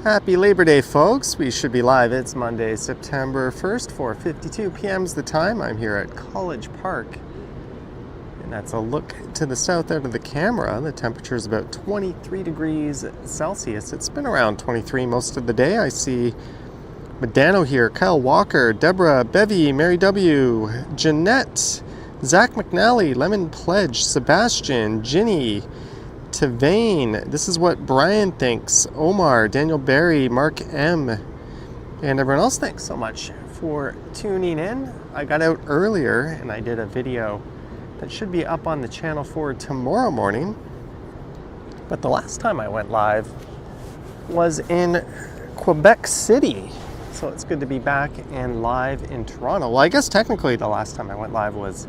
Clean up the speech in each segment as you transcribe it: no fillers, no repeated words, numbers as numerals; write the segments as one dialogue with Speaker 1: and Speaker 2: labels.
Speaker 1: Happy Labor Day, folks. We should be live. It's Monday, September 1st, 4:52 p.m. is the time. I'm here at College Park. And that's a look to the south out of the camera. The temperature is about 23 degrees Celsius. It's been around 23 most of the day. I see Medano here, Kyle Walker, Deborah, Bevy, Mary W., Jeanette, Zach McNally, Lemon Pledge, Sebastian, Ginny, Tavane, this is what Brian thinks, Omar, Daniel Barry, Mark M, and everyone else. Thanks so much for tuning in. I got out earlier and I did a video that should be up on the channel for tomorrow morning, but the last time I went live was in Quebec City, so it's good to be back and live in Toronto. Well, I guess technically the last time I went live was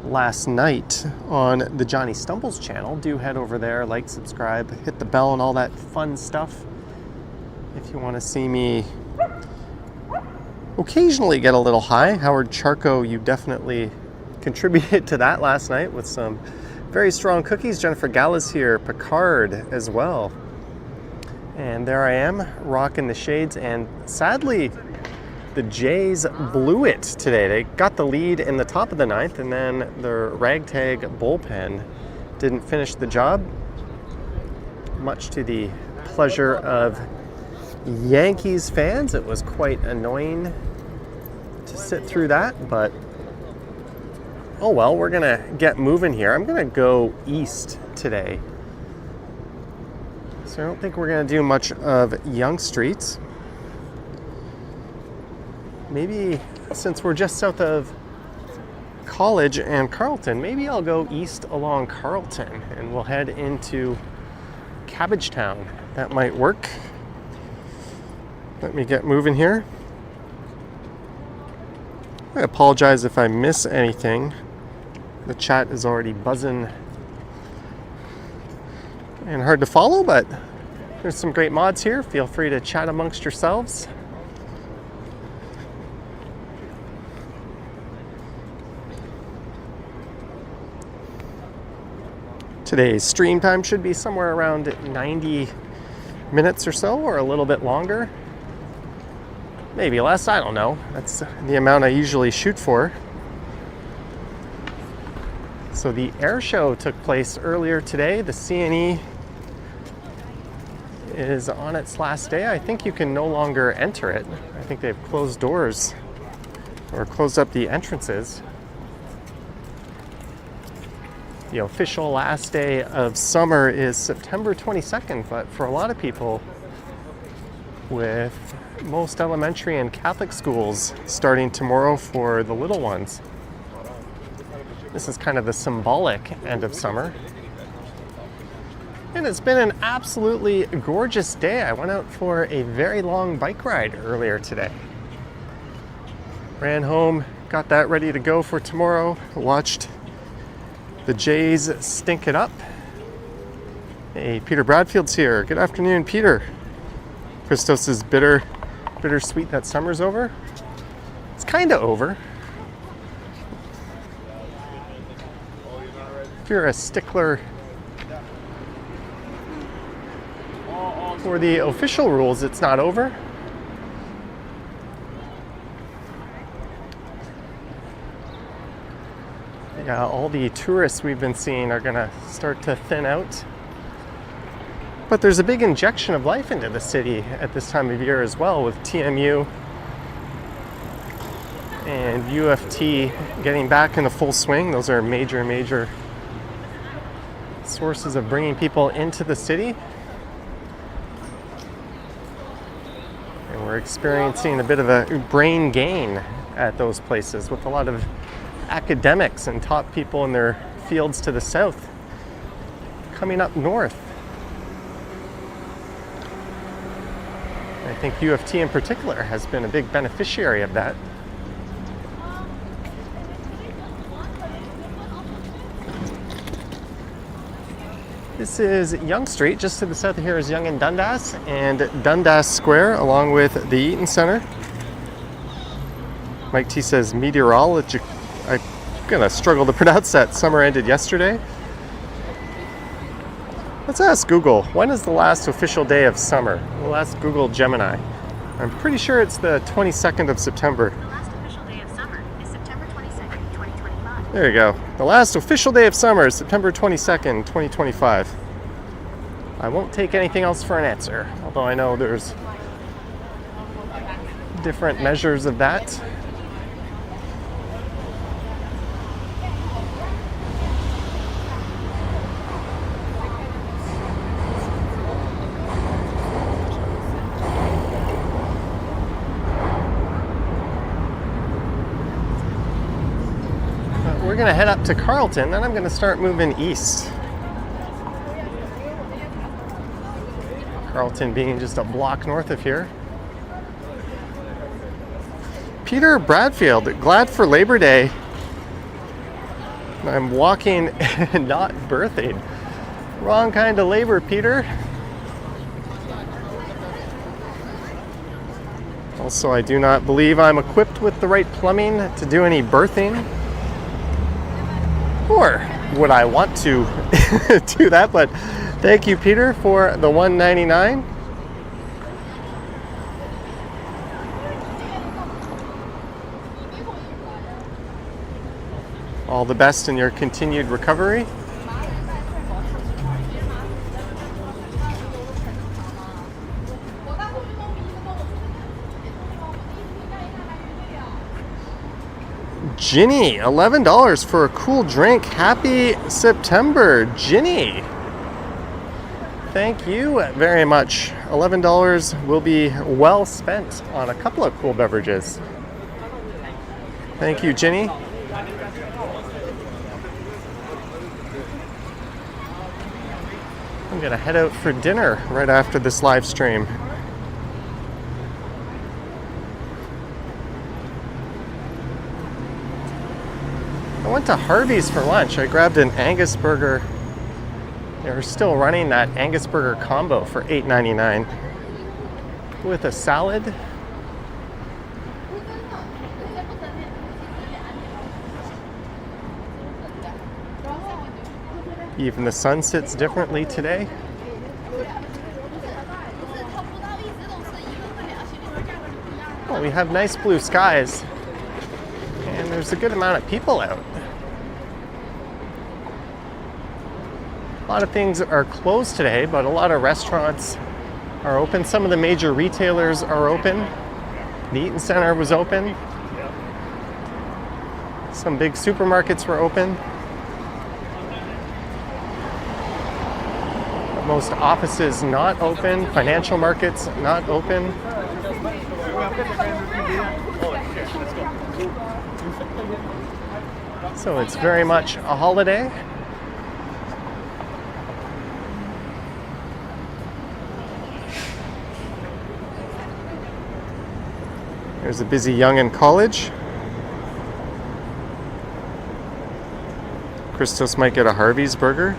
Speaker 1: last night on the Johnny Stumbles channel. Do head over there, like, subscribe, hit the bell and all that fun stuff if you want to see me occasionally get a little high. Howard Charco, you definitely contributed to that last night with some very strong cookies. Jennifer Gallas here, Picard as well. And there I am, rocking the shades, and sadly the Jays blew it today. They got the lead in the top of the ninth, and then their ragtag bullpen didn't finish the job, much to the pleasure of Yankees fans. It was quite annoying to sit through that, but oh well, we're gonna get moving here. I'm gonna go east today, so I don't think we're gonna do much of Yonge Street. Maybe since we're just south of College and Carlton, maybe I'll go east along Carlton and we'll head into Cabbagetown. That might work. Let me get moving here. I apologize if I miss anything. The chat is already buzzing and hard to follow, but there's some great mods here. Feel free to chat amongst yourselves. Today's stream time should be somewhere around 90 minutes or so, or a little bit longer. Maybe less, I don't know. That's the amount I usually shoot for. So the air show took place earlier today. The CNE is on its last day. I think you can no longer enter it. I think they've closed doors or closed up the entrances. The official last day of summer is September 22nd, but for a lot of people, with most elementary and Catholic schools starting tomorrow for the little ones, this is kind of the symbolic end of summer. And it's been an absolutely gorgeous day. I went out for a very long bike ride earlier today. Ran home, got that ready to go for tomorrow, watched the Jays stink it up. Hey, Peter Bradfield's here. Good afternoon, Peter. Christos is bittersweet that summer's over. It's kind of over. If you're a stickler for the official rules, it's not over. Yeah, all the tourists we've been seeing are gonna start to thin out. But there's a big injection of life into the city at this time of year as well, with TMU and UFT getting back into full swing. Those are major sources of bringing people into the city. And we're experiencing a bit of a brain gain at those places, with a lot of academics and top people in their fields to the south coming up north. I think UFT in particular has been a big beneficiary of that. This is Yonge Street. Just to the south of here is Yonge and Dundas, and Dundas Square along with the Eaton Center. Mike T says meteorology. I'm gonna struggle to pronounce that. Summer ended yesterday. Let's ask Google, when is the last official day of summer? We'll ask Google Gemini. I'm pretty sure it's the 22nd of September.
Speaker 2: The last official day of summer is September 22nd, 2025.
Speaker 1: There you go. The last official day of summer is September 22nd, 2025. I won't take anything else for an answer, although I know there's different measures of that. We're going to head up to Carlton, then I'm going to start moving east. Carlton being just a block north of here. Peter Bradfield, glad for Labor Day. I'm walking and not birthing. Wrong kind of labor, Peter. Also, I do not believe I'm equipped with the right plumbing to do any birthing. Or would I want to do that? But thank you, Peter, for the $1.99. All the best in your continued recovery. Ginny, $11 for a cool drink. Happy September, Ginny. Thank you very much. $11 will be well spent on a couple of cool beverages. Thank you, Ginny. I'm gonna head out for dinner right after this live stream. I went to Harvey's for lunch. I grabbed an Angus burger. They were still running that Angus burger combo for $8.99 with a salad. Even the sun sits differently today. Well, we have nice blue skies, and there's a good amount of people out. A lot of things are closed today, but a lot of restaurants are open. Some of the major retailers are open. The Eaton Center was open. Some big supermarkets were open. Most offices not open. Financial markets not open. So it's very much a holiday. There's a busy Yonge College. Christos might get a Harvey's burger.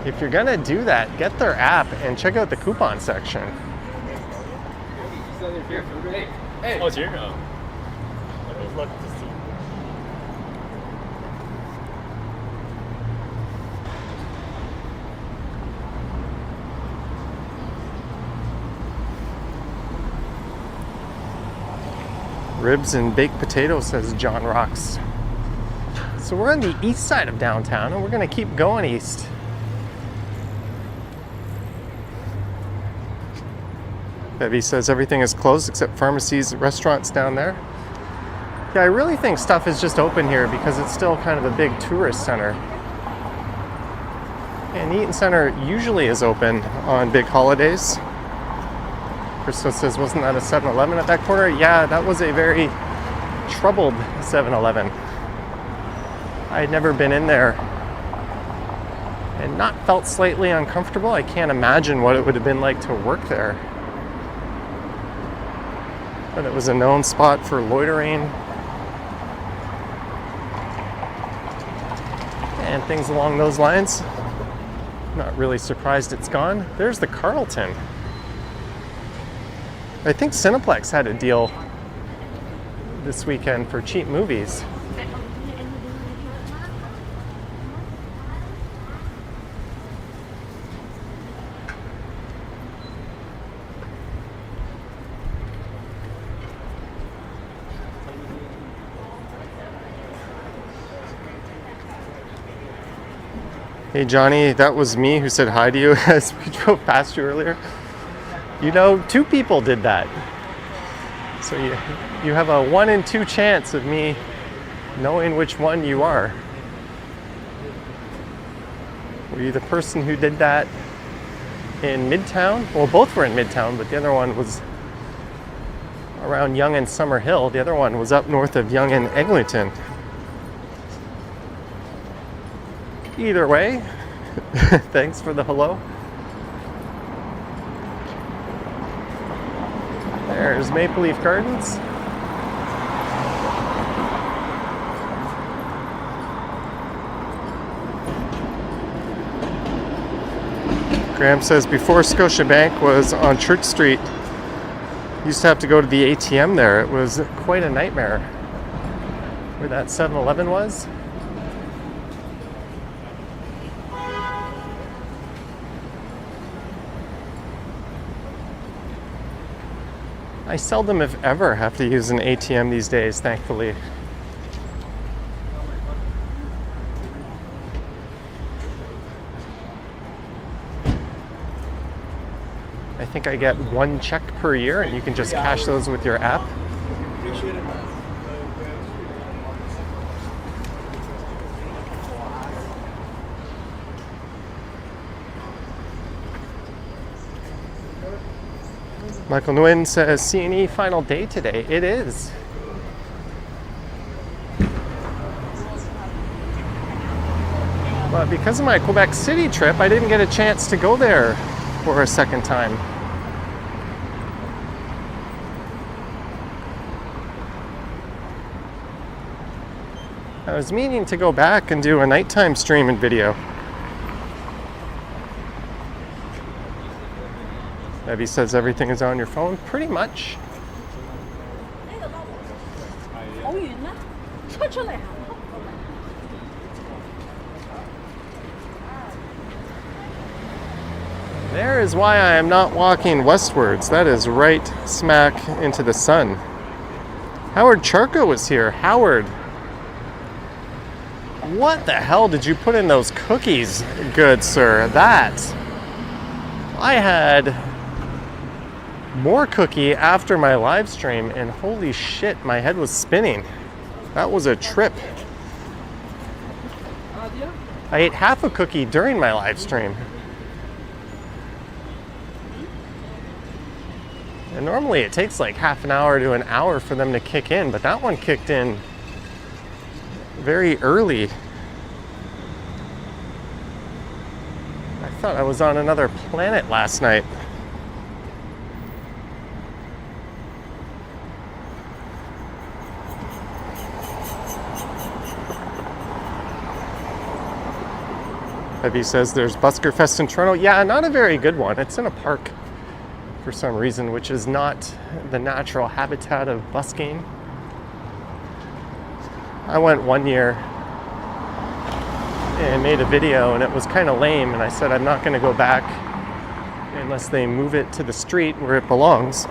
Speaker 1: If you're gonna do that, get their app and check out the coupon section.
Speaker 3: Hey. Oh, it's here? Oh. I was lucky to see.
Speaker 1: Ribs and baked potatoes, says John Rocks. So we're on the east side of downtown, and we're gonna keep going east. Bevy says everything is closed except pharmacies, restaurants down there. Yeah, I really think stuff is just open here because it's still kind of a big tourist center. And the Eaton Center usually is open on big holidays. Christos says, wasn't that a 7-Eleven at that corner? Yeah, that was a very troubled 7-Eleven. I had never been in there and not felt slightly uncomfortable. I can't imagine what it would have been like to work there. But it was a known spot for loitering and things along those lines. Not really surprised it's gone. There's the Carlton. I think Cineplex had a deal this weekend for cheap movies. Hey Johnny, that was me who said hi to you as we drove past you earlier. You know, 2 people did that. So you have a 1 in 2 chance of me knowing which one you are. Were you the person who did that in Midtown? Well, both were in Midtown, but the other one was around Yonge and Summer Hill. The other one was up north of Yonge and Eglinton. Either way, thanks for the hello. There's Maple Leaf Gardens. Graham says before Scotiabank was on Church Street, used to have to go to the ATM there. It was quite a nightmare. Where that 7-Eleven was. I seldom, if ever, have to use an ATM these days, thankfully. I think I get 1 check per year, and you can just cash those with your app. Michael Nguyen says, C&E final day today. It is. But because of my Quebec City trip, I didn't get a chance to go there for a second time. I was meaning to go back and do a nighttime stream and video. Evie says everything is on your phone. Pretty much. There is why I am not walking westwards. That is right smack into the sun. Howard Charco was here. Howard. What the hell did you put in those cookies, good sir? That. I had more cookie after my live stream, and holy shit, my head was spinning. That was a trip. I ate half a cookie during my live stream. And normally it takes like half an hour to an hour for them to kick in, but that one kicked in very early. I thought I was on another planet last night. Evie says there's Busker Fest in Toronto. Yeah, not a very good one. It's in a park for some reason, which is not the natural habitat of busking. I went one year and made a video, and it was kind of lame, and I said I'm not going to go back unless they move it to the street where it belongs.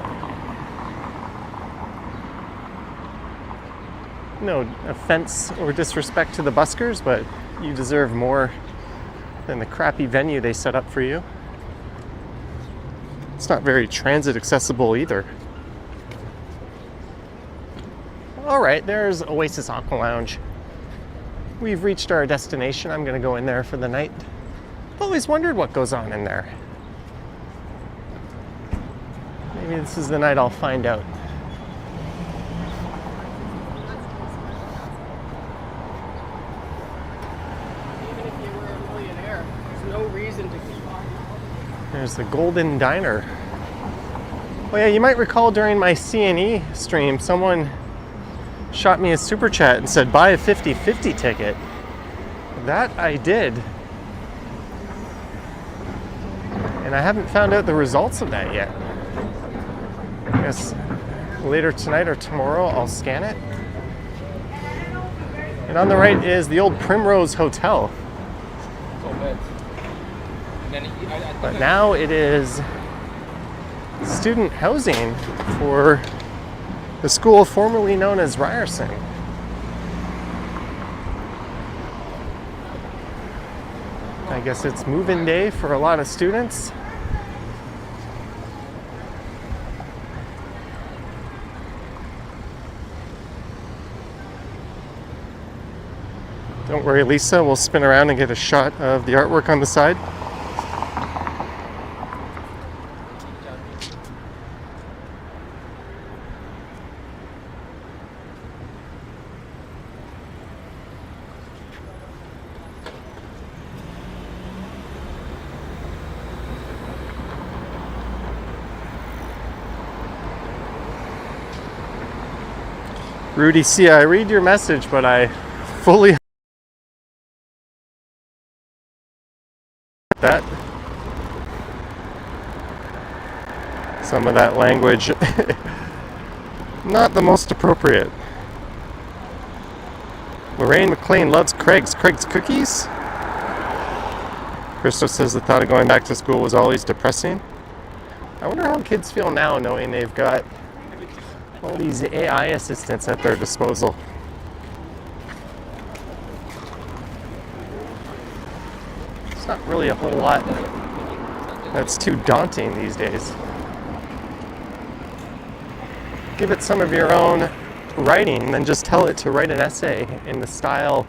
Speaker 1: No offense or disrespect to the buskers, but you deserve more than the crappy venue they set up for you. It's not very transit accessible either. All right, there's Oasis Aqua Lounge. We've reached our destination. I'm going to go in there for the night. I've always wondered what goes on in there. Maybe this is the night I'll find out. There's the Golden Diner. Oh yeah, you might recall during my C&E stream, someone shot me a super chat and said, buy a 50/50 ticket. That I did. And I haven't found out the results of that yet. I guess later tonight or tomorrow I'll scan it. And on the right is the old Primrose Hotel. But now it is student housing for the school formerly known as Ryerson. I I guess it's move-in day for a lot of students. Don't worry, Lisa, we'll spin around and get a shot of the artwork on the side. Rudy C, I read your message, but I fully that some of that language not the most appropriate. Lorraine McLean loves Craig's cookies. Christo says the thought of going back to school was always depressing. I wonder how kids feel now knowing they've got all these AI assistants at their disposal. It's not really a whole lot that's too daunting these days. Give it some of your own writing and then just tell it to write an essay in the style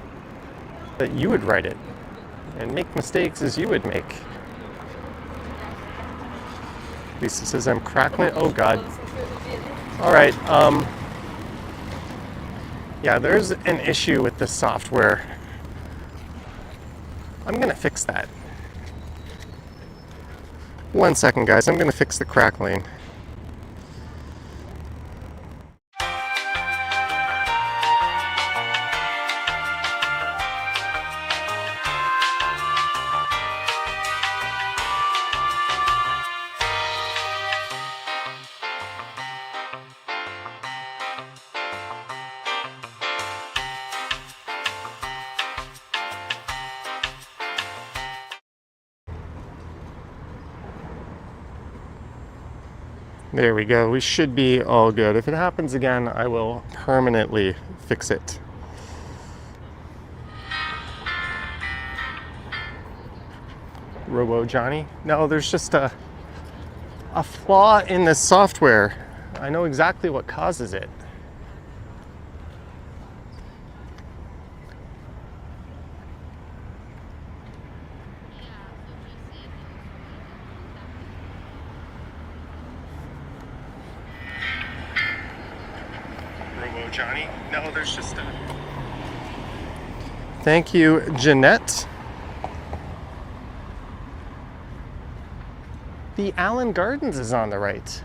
Speaker 1: that you would write it and make mistakes as you would make. Lisa says I'm crackling. Oh God. All right. Yeah, there's an issue with the software. I'm gonna fix that. 1 second, guys. I'm gonna fix the crackling. There we go. We should be all good. If it happens again, I will permanently fix it. Robo Johnny? No, there's just a flaw in the software. I know exactly what causes it. Johnny? No, there's just a... Thank you, Jeanette. The Allen Gardens is on the right.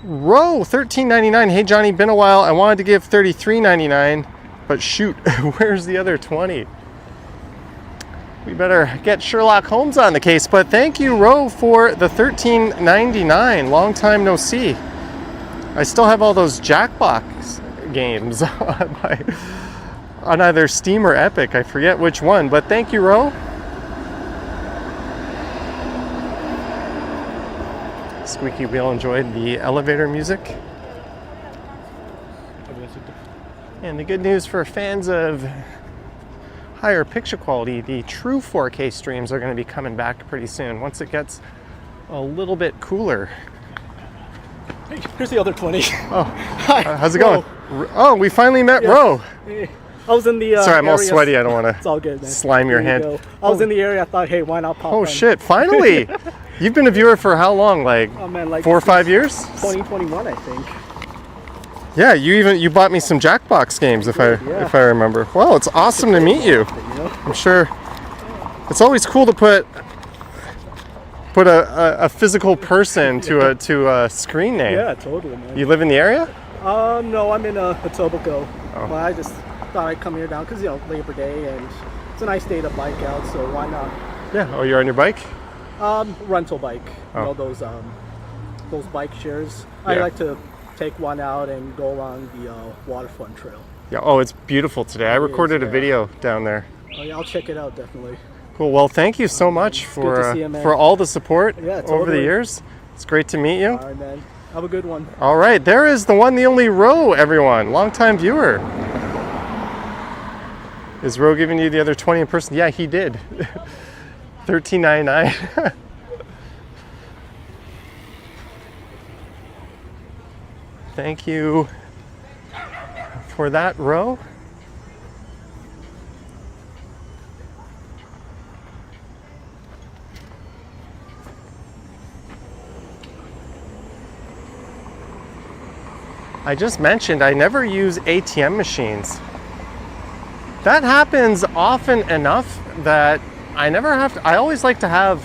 Speaker 1: Row, $13.99. Hey Johnny, been a while. I wanted to give $33.99, but shoot, where's the other 20? We better get Sherlock Holmes on the case, but thank you, Row, for the $13.99. Long time no see. I still have all those Jackbox games on either Steam or Epic. I forget which one, but thank you, Ro. Squeaky Wheel enjoyed the elevator music. And the good news for fans of higher picture quality, the true 4K streams are going to be coming back pretty soon once it gets a little bit cooler.
Speaker 4: Hey, here's the other 20.
Speaker 1: Oh,
Speaker 4: hi.
Speaker 1: How's it going? Oh, we finally met Ro.
Speaker 4: Hey, I was in the
Speaker 1: Sorry, I'm all
Speaker 4: area.
Speaker 1: sweaty. I don't want
Speaker 4: It's all good, man.
Speaker 1: to slime your hand.
Speaker 4: I was in the area. I thought, hey, why not pop
Speaker 1: Oh
Speaker 4: in?
Speaker 1: shit! Finally, you've been a viewer for how long? Like,
Speaker 4: Oh, man, like
Speaker 1: 4 or 5 years?
Speaker 4: 2021, I think.
Speaker 1: Yeah, you bought me some Jackbox games if I remember. Well, it's awesome to meet you. I'm sure it's always cool to put a physical person to a screen name.
Speaker 4: Yeah, totally, man.
Speaker 1: You live in the area?
Speaker 4: No, I'm in Etobicoke.
Speaker 1: Oh.
Speaker 4: But I just thought I'd come here down because, Labor Day, and it's a nice day to bike out, so why not?
Speaker 1: Yeah. Oh, you're on your bike?
Speaker 4: Rental bike.
Speaker 1: Oh.
Speaker 4: Those bike shares.
Speaker 1: Yeah.
Speaker 4: I like to take one out and go along the waterfront trail.
Speaker 1: Yeah. Oh, it's beautiful today. I recorded a
Speaker 4: yeah.
Speaker 1: video down there.
Speaker 4: Oh, yeah, I'll check it out, definitely.
Speaker 1: Cool. Well, thank you so much for
Speaker 4: see you, man.
Speaker 1: for all the support
Speaker 4: Yeah,
Speaker 1: over the
Speaker 4: totally.
Speaker 1: years. It's great to meet you.
Speaker 4: All right, man. Have a good one.
Speaker 1: All right, there is the one, the only Ro, everyone. Longtime viewer. Is Ro giving you the other 20 in person? Yeah, he did. $13.99. Thank you for that, Ro. I just mentioned I never use ATM machines. That happens often enough that I never have to, I always like to have,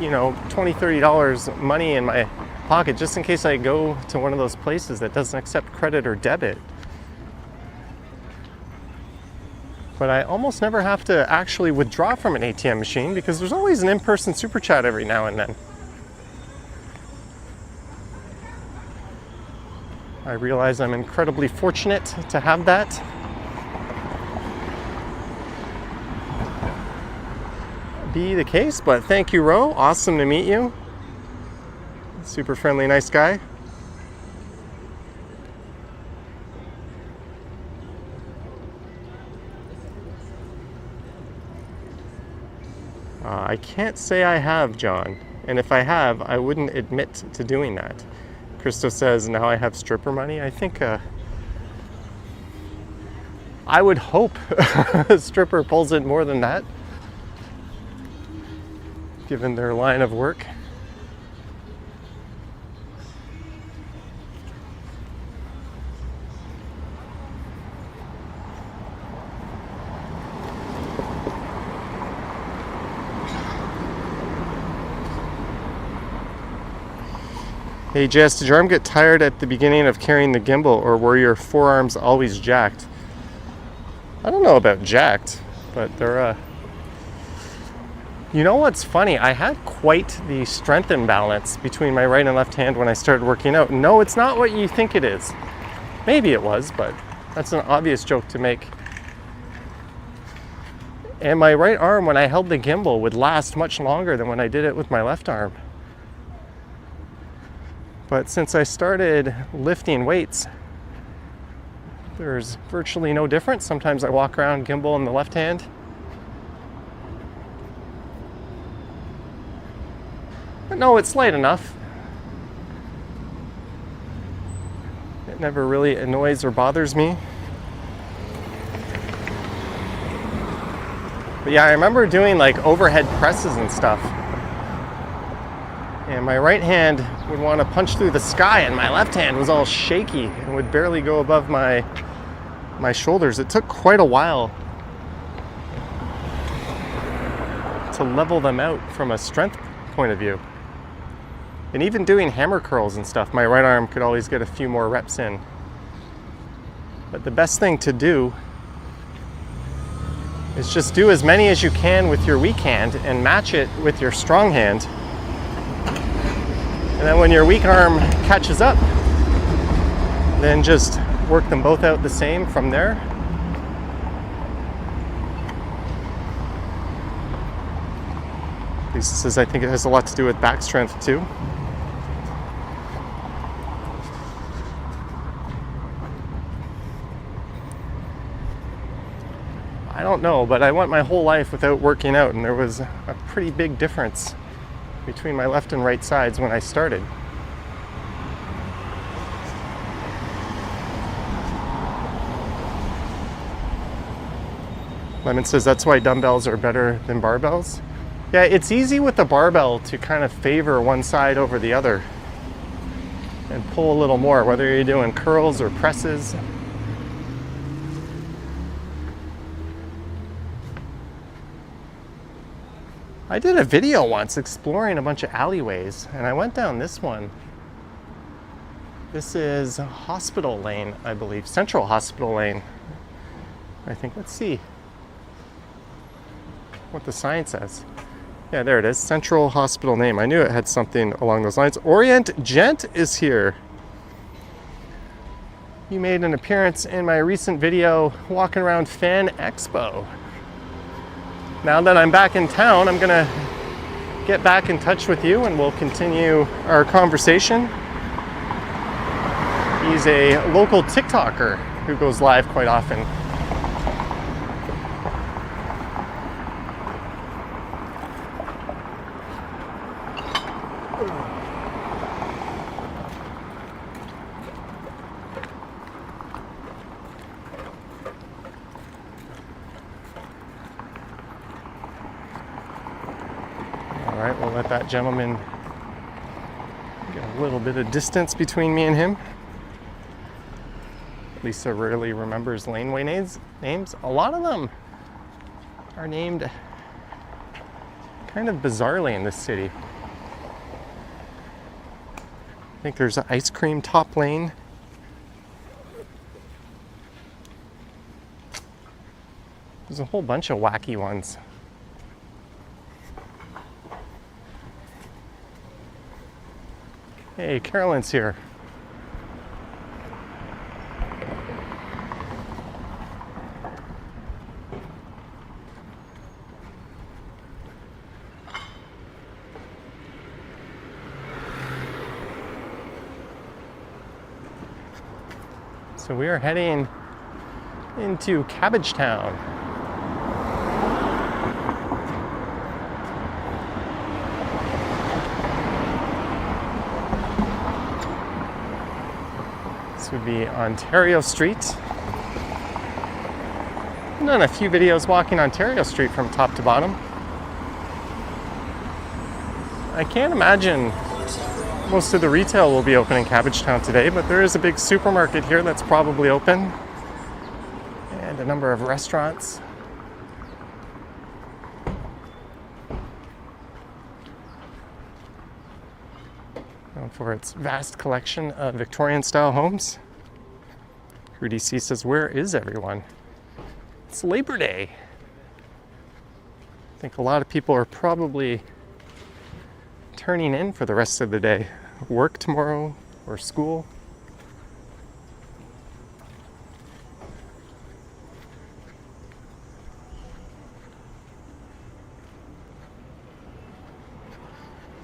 Speaker 1: you know, $20, $30 money in my pocket just in case I go to one of those places that doesn't accept credit or debit. But I almost never have to actually withdraw from an ATM machine because there's always an in-person super chat every now and then. I realize I'm incredibly fortunate to have that. Be the case, but thank you, Ro. Awesome to meet you. Super friendly, nice guy. I can't say I have, John. And if I have, I wouldn't admit to doing that. Christo says, now I have stripper money. I think I would hope a stripper pulls in more than that, given their line of work. Hey Jess, did your arm get tired at the beginning of carrying the gimbal, or were your forearms always jacked? I don't know about jacked, but they're You know what's funny? I had quite the strength imbalance between my right and left hand when I started working out. No, it's not what you think it is. Maybe it was, but that's an obvious joke to make. And my right arm, when I held the gimbal, would last much longer than when I did it with my left arm. But since I started lifting weights, there's virtually no difference. Sometimes I walk around gimbal in the left hand. But no, it's light enough. It never really annoys or bothers me. But yeah, I remember doing like overhead presses and stuff. And my right hand would want to punch through the sky, and my left hand was all shaky and would barely go above my shoulders. It took quite a while to level them out from a strength point of view. And even doing hammer curls and stuff, my right arm could always get a few more reps in. But the best thing to do is just do as many as you can with your weak hand and match it with your strong hand. And then when your weak arm catches up, then just work them both out the same from there. Lisa says, I think it has a lot to do with back strength too. I don't know, but I went my whole life without working out, and there was a pretty big difference between my left and right sides when I started. Lemon says that's why dumbbells are better than barbells. Yeah, it's easy with the barbell to kind of favor one side over the other and pull a little more, whether you're doing curls or presses. I did a video once exploring a bunch of alleyways, and I went down this one. This is Hospital Lane, I believe. Central Hospital Lane, I think. Let's see what the sign says. Yeah, there it is. Central Hospital name. I knew it had something along those lines. Orient Gent is here. You made an appearance in my recent video walking around Fan Expo. Now that I'm back in town, I'm gonna get back in touch with you and we'll continue our conversation. He's a local TikToker who goes live quite often. right, we'll let that gentleman get a little bit of distance between me and him. Lisa rarely remembers laneway names. A lot of them are named kind of bizarrely in this city. I think there's an ice cream top lane. There's a whole bunch of wacky ones. Hey, Carolyn's here. So we are heading into Cabbagetown. This would be Ontario Street. I've done a few videos walking Ontario Street from top to bottom. I can't imagine most of the retail will be open in Cabbagetown today, but there is a big supermarket here that's probably open, and a number of restaurants. Known for its vast collection of Victorian-style homes. Rudy C says, "Where is everyone?" It's Labor Day. I think a lot of people are probably turning in for the rest of the day. Work tomorrow or school.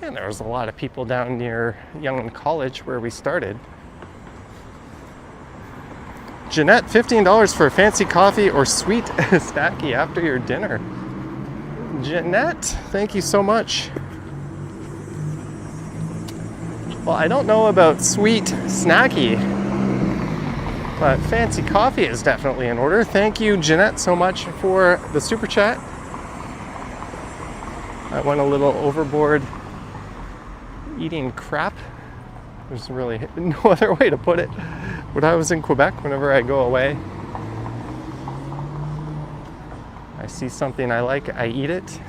Speaker 1: And there was a lot of people down near Yonge College where we started. Jeanette, $15 for a fancy coffee or sweet snacky after your dinner. Jeanette, thank you so much. Well, I don't know about sweet snacky, but fancy coffee is definitely in order. Thank you, Jeanette, so much for the super chat. I went a little overboard eating crap. There's really no other way to put it. When I was in Quebec, whenever I go away, I see something I like, I eat it.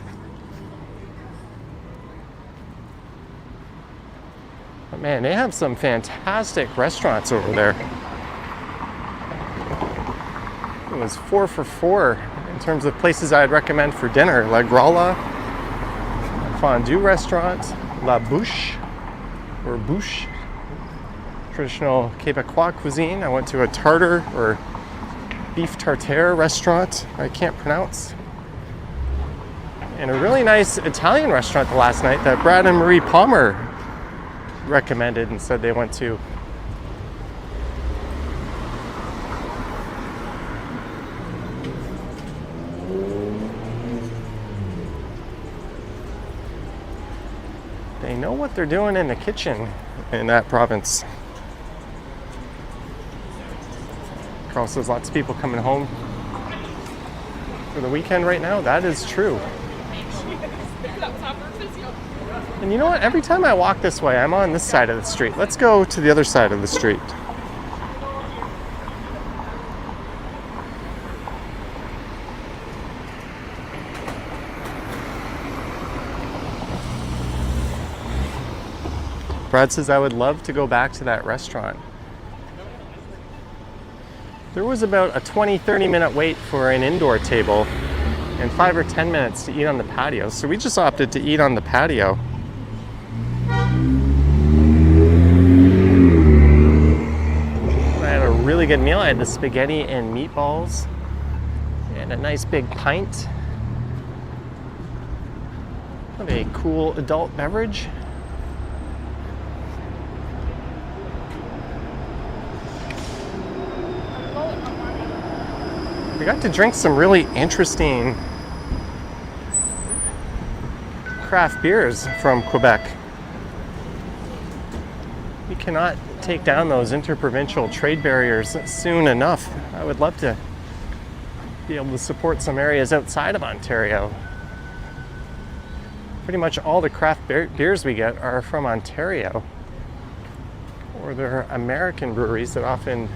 Speaker 1: But man, they have some fantastic restaurants over there. It was 4 for 4 in terms of places I'd recommend for dinner. La Gralla, fondue restaurant, La Bouche, or Bouche, traditional Quebecois cuisine. I went to a tartar or beef tartare restaurant I can't pronounce. And a really nice Italian restaurant the last night that Brad and Marie Palmer recommended and said they went to. They know what they're doing in the kitchen in that province. Carl says lots of people coming home for the weekend right now. That is true. And you know what? Every time I walk this way, I'm on this side of the street. Let's go to the other side of the street. Brad says, I would love to go back to that restaurant. There was about a 20-30 minute wait for an indoor table and 5 or 10 minutes to eat on the patio. So we just opted to eat on the patio. I had a really good meal. I had the spaghetti and meatballs and a nice big pint of a cool adult beverage. We got to drink some really interesting craft beers from Quebec. We cannot take down those interprovincial trade barriers soon enough. I would love to be able to support some areas outside of Ontario. Pretty much all the craft beers we get are from Ontario, or they're American breweries that often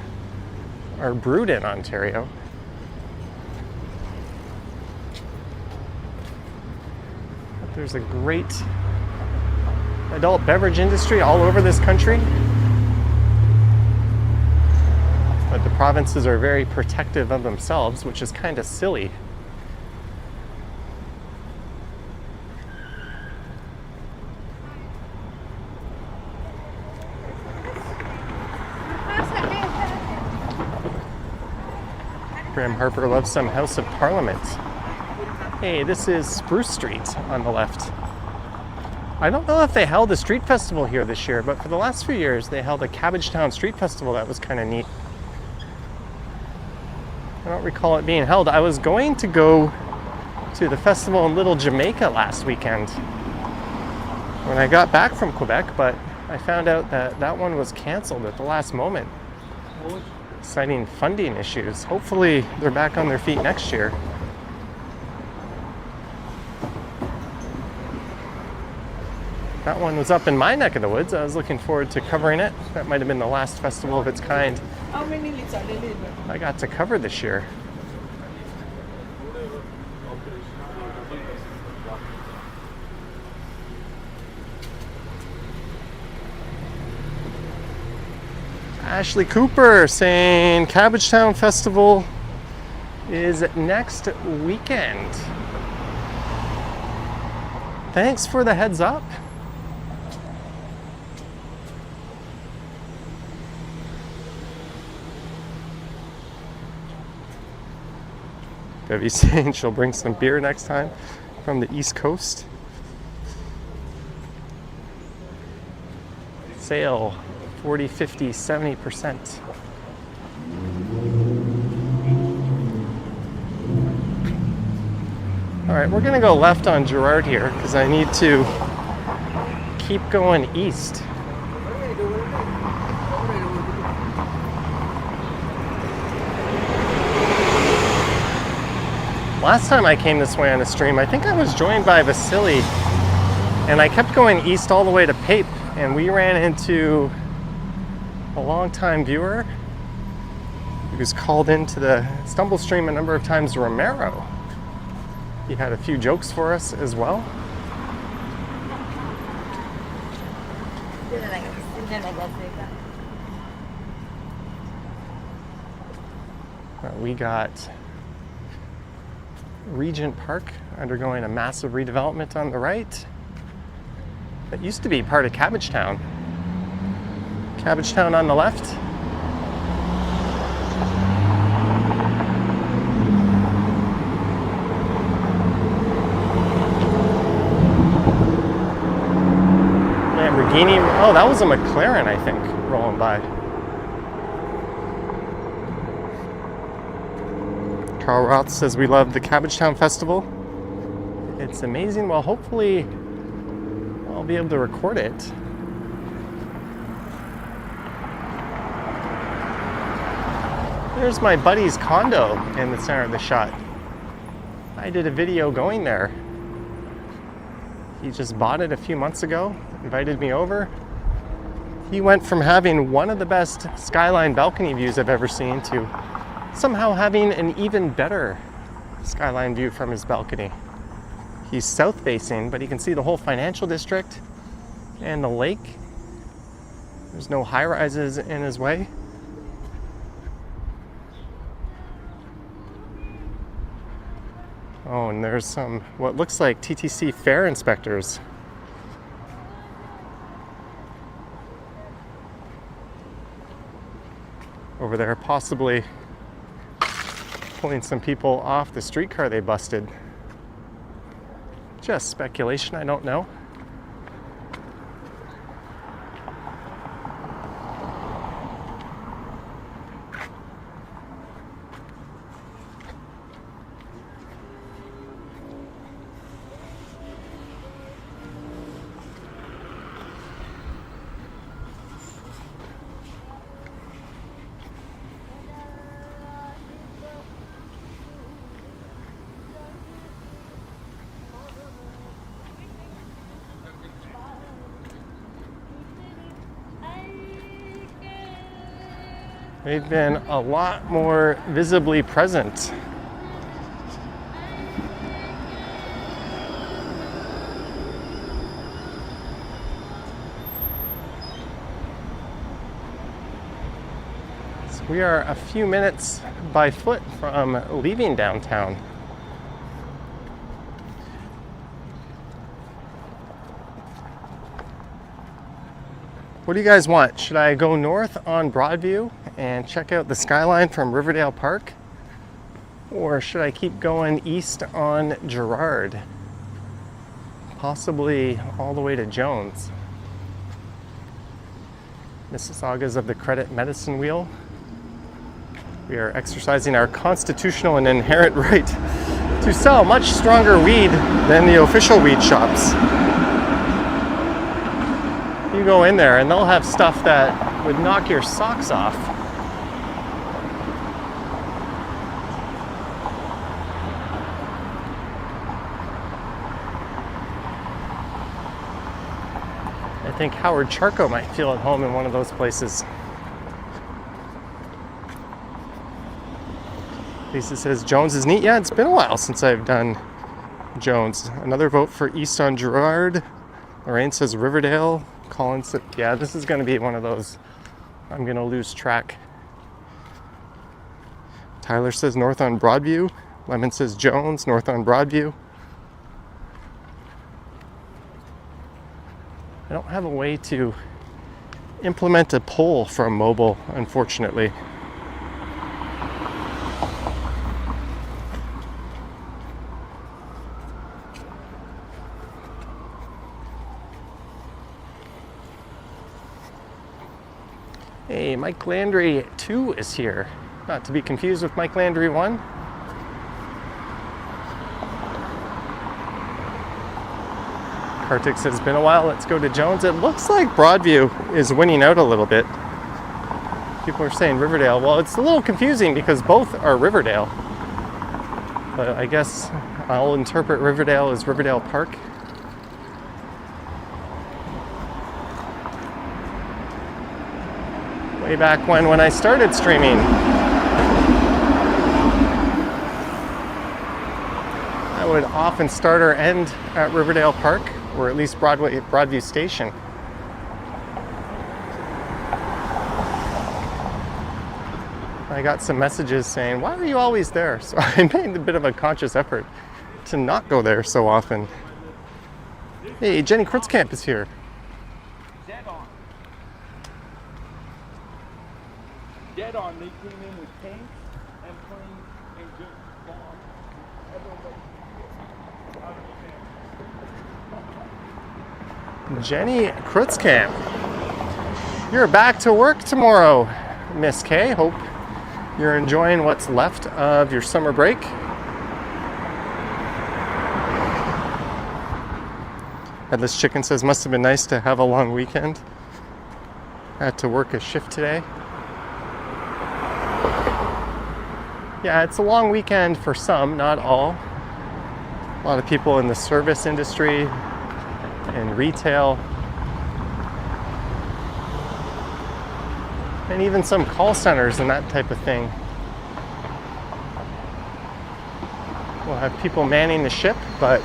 Speaker 1: are brewed in Ontario. But there's a great adult beverage industry all over this country, but the provinces are very protective of themselves, which is kind of silly. Graham Harper loves some House of Parliament. Hey, this is Spruce Street on the left. I don't know if they held a street festival here this year, but for the last few years they held a Cabbagetown street festival that was kind of neat. I don't recall it being held. I was going to go to the festival in Little Jamaica last weekend when I got back from Quebec, but I found out that that one was canceled at the last moment, citing funding issues. Hopefully they're back on their feet next year. That one was up in my neck of the woods. I was looking forward to covering it. That might have been the last festival of its kind I got to cover this year. Ashley Cooper saying Cabbagetown Festival is next weekend. Thanks for the heads up. Debbie saying she'll bring some beer next time from the East Coast. Sale 40, 50, 70%. All right, we're gonna go left on Gerard here because I need to keep going east. Last time I came this way on a stream, I think I was joined by Vasily, and I kept going east all the way to Pape, and we ran into a longtime viewer who's called into the Stumble stream a number of times, Romero. He had a few jokes for us as well. We got Regent Park undergoing a massive redevelopment on the right. That used to be part of Cabbagetown. Cabbagetown on the left. Lamborghini. Oh, that was a McLaren, I think, rolling by. Carl Roth says we love the Cabbagetown Festival. It's amazing. Well, hopefully I'll be able to record it. There's my buddy's condo in the center of the shot. I did a video going there. He just bought it a few months ago, invited me over. He went from having one of the best skyline balcony views I've ever seen to somehow having an even better skyline view from his balcony. He's south facing, but he can see the whole financial district and the lake. There's no high rises in his way. Oh, and there's some what looks like TTC fare inspectors. Over there, possibly pulling some people off the streetcar they busted. Just speculation, I don't know. They've been a lot more visibly present. So we are a few minutes by foot from leaving downtown. What do you guys want? Should I go north on Broadview and check out the skyline from Riverdale Park? Or should I keep going east on Gerrard? Possibly all the way to Jones. Mississaugas of the Credit Medicine Wheel. We are exercising our constitutional and inherent right to sell much stronger weed than the official weed shops. You go in there and they'll have stuff that would knock your socks off. I think Howard Charco might feel at home in one of those places. Lisa says Jones is neat. Yeah, it's been a while since I've done Jones. Another vote for East on Gerrard. Lorraine says Riverdale. Colin said, yeah, this is going to be one of those. I'm going to lose track. Tyler says north on Broadview. Lemon says Jones, north on Broadview. I don't have a way to implement a poll from mobile, unfortunately. Hey, Mike Landry 2 is here. Not to be confused with Mike Landry 1. Kartik says, it's been a while, let's go to Jones. It looks like Broadview is winning out a little bit. People are saying Riverdale. Well, it's a little confusing because both are Riverdale. But I guess I'll interpret Riverdale as Riverdale Park. Way back when I started streaming. I would often start or end at Riverdale Park, or at least Broadview Station. I got some messages saying, why are you always there? So I made a bit of a conscious effort to not go there so often. Hey, Jenny Kritzkamp is here.
Speaker 5: Dead on, they came in with tanks and planes and just bombed everybody.
Speaker 1: Jenny Kritzkamp. You're back to work tomorrow, Miss K. Hope you're enjoying what's left of your summer break. Headless Chicken says, must have been nice to have a long weekend. Had to work a shift today. Yeah, it's a long weekend for some, not all. A lot of people in the service industry and retail. And even some call centers and that type of thing. We'll have people manning the ship, but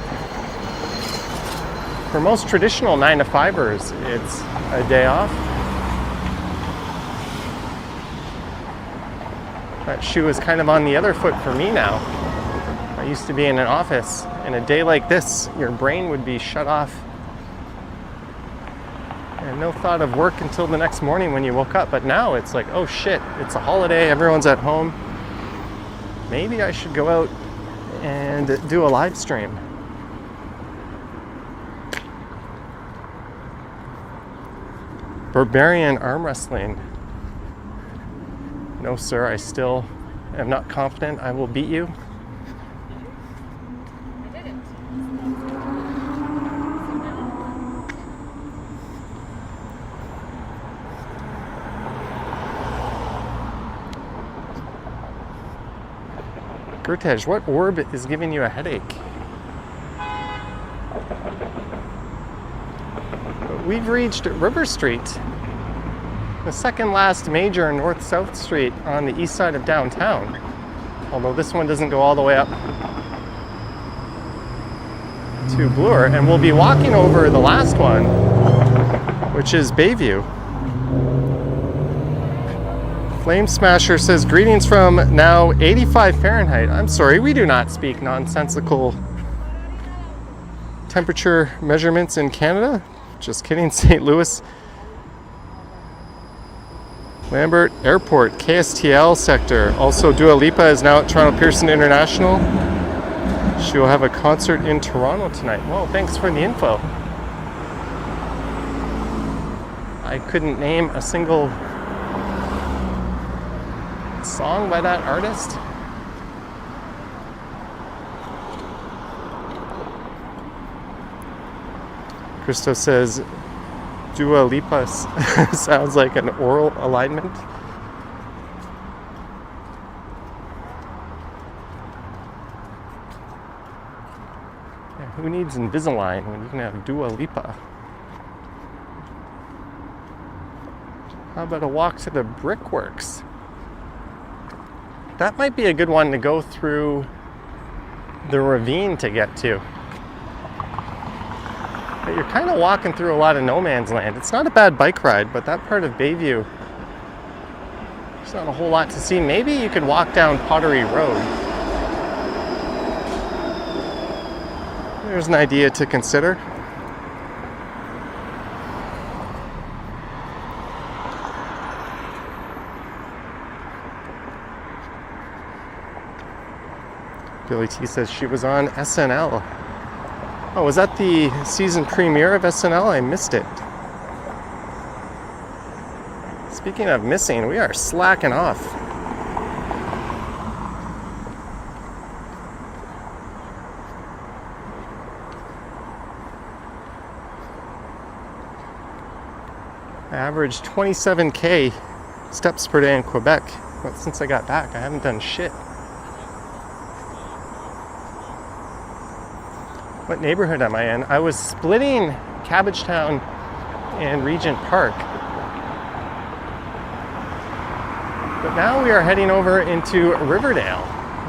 Speaker 1: for most traditional 9-to-5ers, it's a day off. That shoe is kind of on the other foot for me now. I used to be in an office, and a day like this, your brain would be shut off. And no thought of work until the next morning when you woke up. But now it's like, oh shit, it's a holiday, everyone's at home. Maybe I should go out and do a live stream. Barbarian arm wrestling. No, sir, I still am not confident I will beat you.
Speaker 2: I didn't.
Speaker 1: Gertej, what orb is giving you a headache? We've reached River Street. The second last major North-South Street on the east side of downtown. Although this one doesn't go all the way up to Bloor. And we'll be walking over the last one, which is Bayview. Flame Smasher says, greetings from now 85 Fahrenheit. I'm sorry, we do not speak nonsensical temperature measurements in Canada. Just kidding, St. Louis. Lambert Airport, KSTL sector. Also, Dua Lipa is now at Toronto Pearson International. She will have a concert in Toronto tonight. Well, thanks for the info. I couldn't name a single song by that artist. Christo says, Dua Lipa sounds like an oral alignment. Yeah, who needs Invisalign when you can have Dua Lipa? How about a walk to the Brickworks? That might be a good one to go through the ravine to get to. But you're kind of walking through a lot of no man's land. It's not a bad bike ride, but that part of Bayview, there's not a whole lot to see. Maybe you could walk down Pottery Road. There's an idea to consider. Billy T says she was on SNL. Oh, was that the season premiere of SNL? I missed it. Speaking of missing, we are slacking off. I averaged 27K steps per day in Quebec. But since I got back, I haven't done shit. What neighborhood am I in? I was splitting Cabbagetown and Regent Park. But now we are heading over into Riverdale.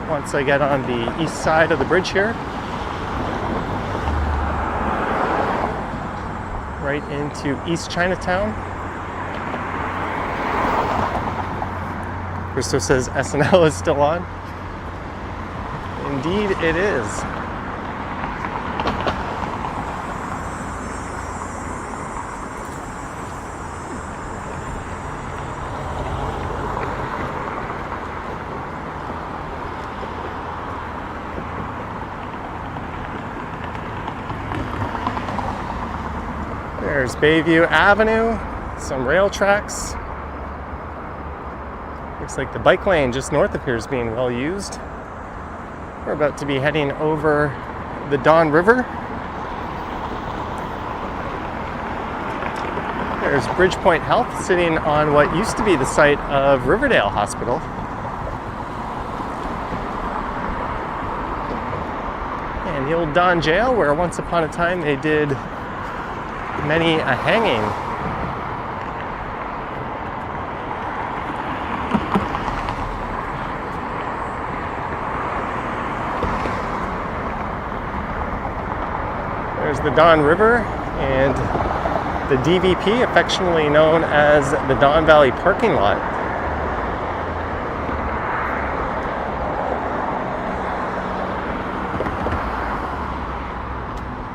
Speaker 1: Once I get on the east side of the bridge here. Right into East Chinatown. Christo says SNL is still on. Indeed it is. There's Bayview Avenue, some rail tracks. Looks like the bike lane just north of here is being well used. We're about to be heading over the Don River. There's Bridgepoint Health sitting on what used to be the site of Riverdale Hospital. And the old Don Jail, where once upon a time they did many a hanging. There's the Don River and the DVP, affectionately known as the Don Valley Parking Lot.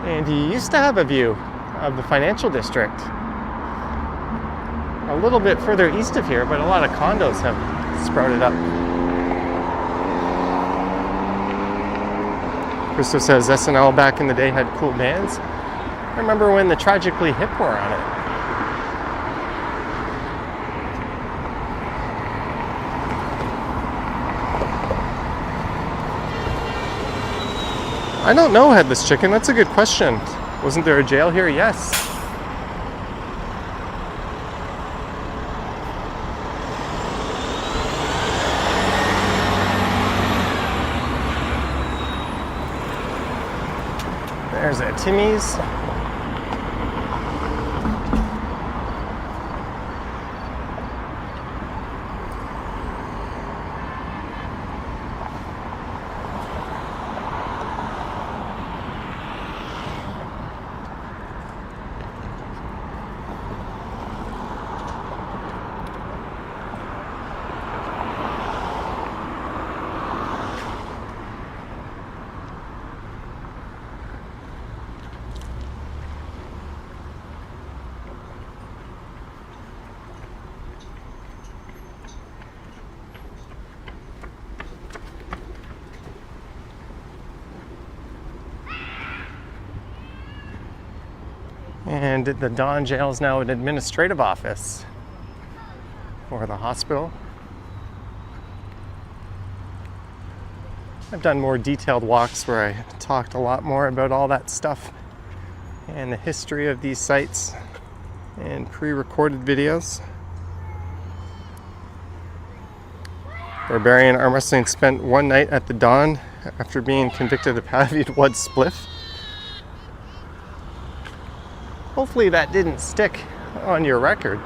Speaker 1: And you used to have a view of the financial district a little bit further east of here, but a lot of condos have sprouted up. Christo says SNL back in the day had cool bands. I remember when the Tragically Hip were on it. I don't know, Headless Chicken. That's a good question. Wasn't there a jail here? Yes. There's a Timmy's. And the Don Jail is now an administrative office for the hospital. I've done more detailed walks where I talked a lot more about all that stuff and the history of these sites in pre-recorded videos. Barbarian arm wrestling spent one night at the Don after being convicted of having blood spliff. Hopefully that didn't stick on your record.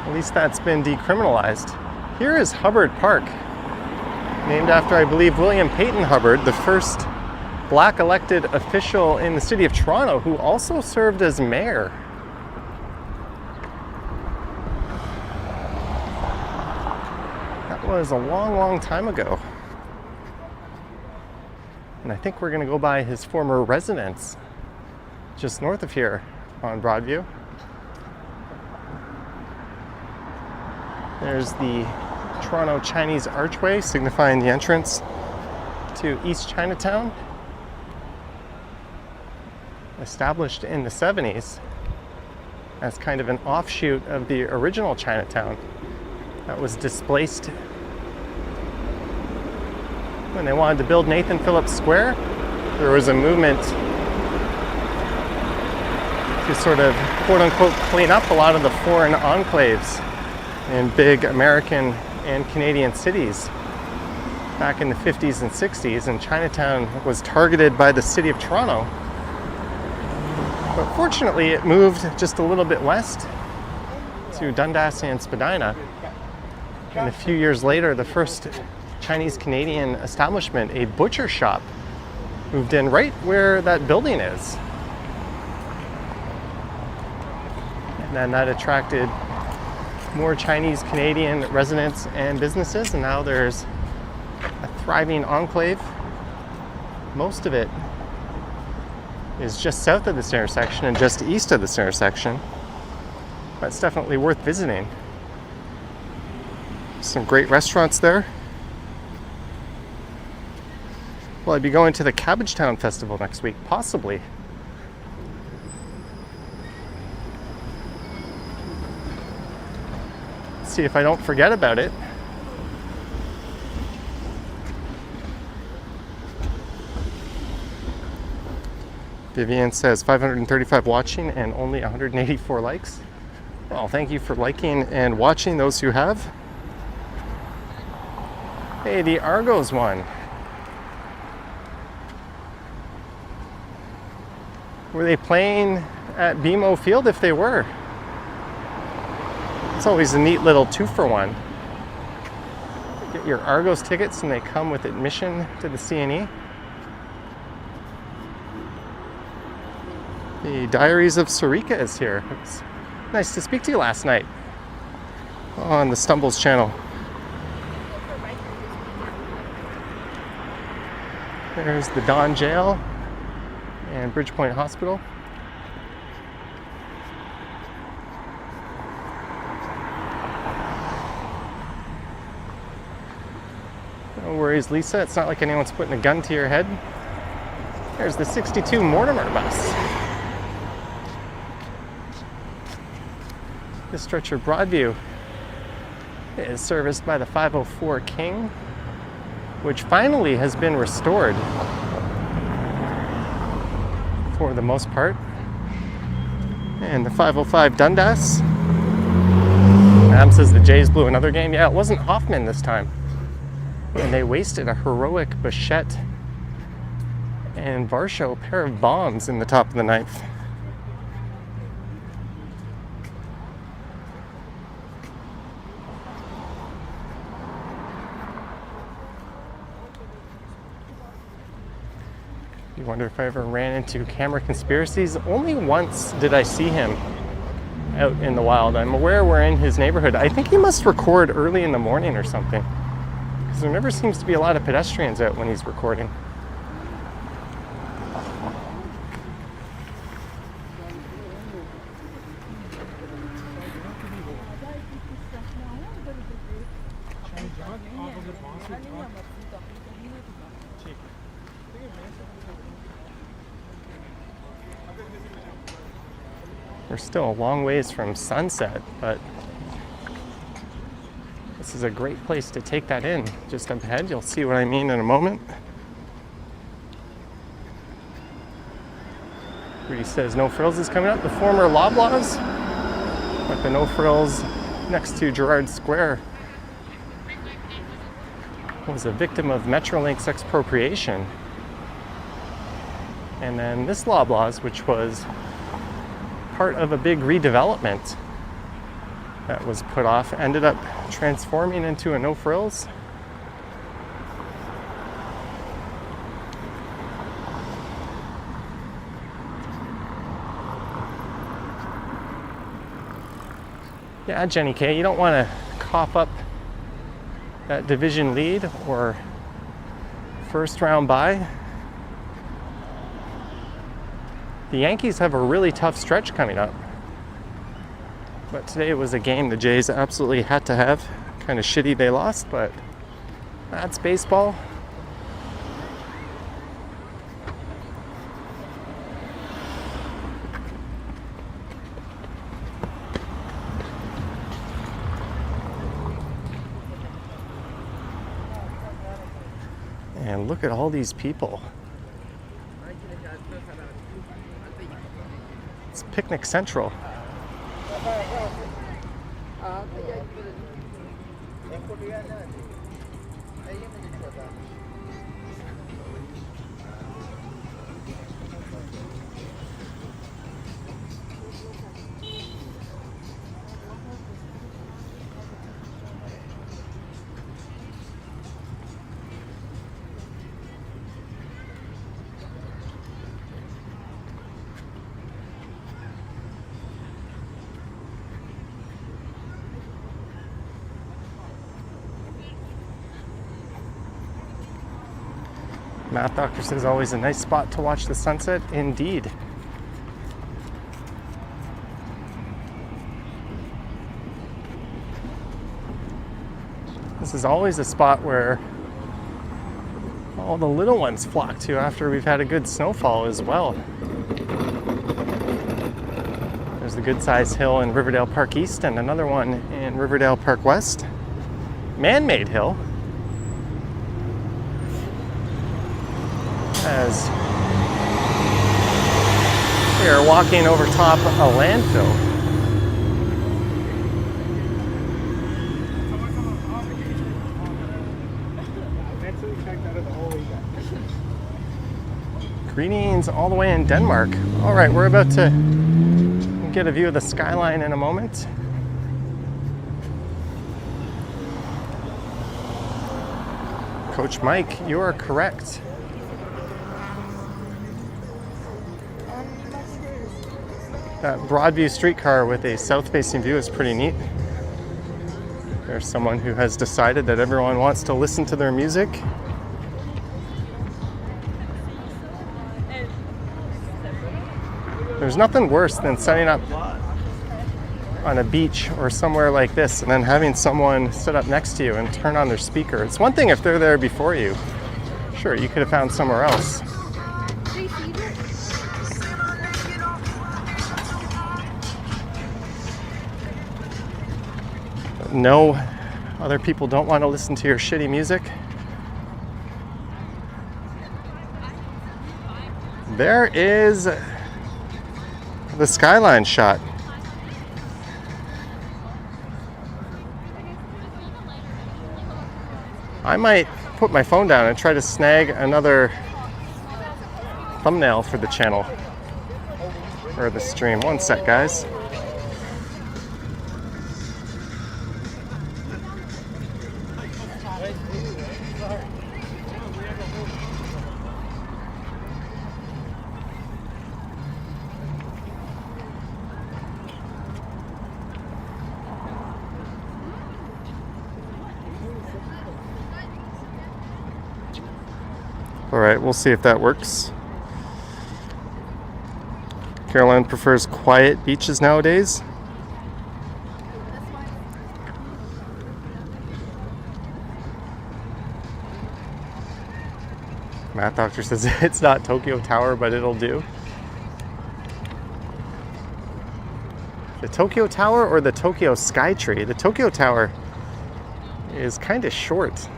Speaker 1: At least that's been decriminalized. Here is Hubbard Park, named after, I believe, William Peyton Hubbard, the first black elected official in the city of Toronto who also served as mayor. That was a long, long time ago. And I think we're going to go by his former residence just north of here on Broadview. There's the Toronto Chinese Archway, signifying the entrance to East Chinatown. Established in the 70s as kind of an offshoot of the original Chinatown that was displaced when they wanted to build Nathan Phillips Square. There was a movement to sort of quote-unquote clean up a lot of the foreign enclaves in big American and Canadian cities back in the 50s and 60s, and Chinatown was targeted by the city of Toronto. But fortunately, it moved just a little bit west to Dundas and Spadina. And a few years later, the first Chinese-Canadian establishment, a butcher shop, moved in right where that building is. And then that attracted more Chinese-Canadian residents and businesses, and now there's a thriving enclave. Most of it is just south of this intersection and just east of this intersection. But it's definitely worth visiting. Some great restaurants there. Will I be going to the Cabbagetown Festival next week? Possibly. See if I don't forget about it. Vivian says 535 watching and only 184 likes. Well, thank you for liking and watching, those who have. Hey, the Argos won. Were they playing at BMO Field? If they were, it's always a neat little 2-for-1. Get your Argos tickets and they come with admission to the CNE. The Diaries of Sarika is here. It was nice to speak to you last night on the Stumbles channel. There's the Don Jail and Bridgepoint Hospital. No worries, Lisa. It's not like anyone's putting a gun to your head. There's the 62 Mortimer bus. This stretch of Broadview is serviced by the 504 King, which finally has been restored for the most part. And the 505 Dundas. Adam says the Jays blew another game. Yeah, it wasn't Hoffman this time. And they wasted a heroic Bichette and Varsho pair of bombs in the top of the ninth. You wonder if I ever ran into camera conspiracies? Only once did I see him out in the wild. I'm aware we're in his neighborhood. I think he must record early in the morning or something, because there never seems to be a lot of pedestrians out when he's recording. We're still a long ways from sunset, but this is a great place to take that in. Just up ahead, you'll see what I mean in a moment. Rudy says No Frills is coming up. The former Loblaws, but the No Frills next to Gerrard Square was a victim of Metrolinx expropriation. And then this Loblaws, which was part of a big redevelopment that was put off, ended up transforming into a No Frills. Yeah, Jenny K, you don't want to cough up that division lead or first round bye. The Yankees have a really tough stretch coming up. But today was a game the Jays absolutely had to have. Kind of shitty they lost, but that's baseball. And look at all these people. It's Picnic Central. Math Doctor says always a nice spot to watch the sunset. Indeed. This is always a spot where all the little ones flock to after we've had a good snowfall as well. There's the good sized hill in Riverdale Park East and another one in Riverdale Park West. Man-made hill. As we are walking over top a landfill. Greetings all the way in Denmark. All right, we're about to get a view of the skyline in a moment. Coach Mike, you are correct. That Broadview streetcar with a south-facing view is pretty neat. There's someone who has decided that everyone wants to listen to their music. There's nothing worse than setting up on a beach or somewhere like this and then having someone sit up next to you and turn on their speaker. It's one thing if they're there before you. Sure, you could have found somewhere else. No, other people don't want to listen to your shitty music. There is the skyline shot. I might put my phone down and try to snag another thumbnail for the channel or the stream. One sec, guys. All right, we'll see if that works. Caroline prefers quiet beaches nowadays. Math Doctor says it's not Tokyo Tower, but it'll do. The Tokyo Tower or the Tokyo Skytree? The Tokyo Tower is kind of short.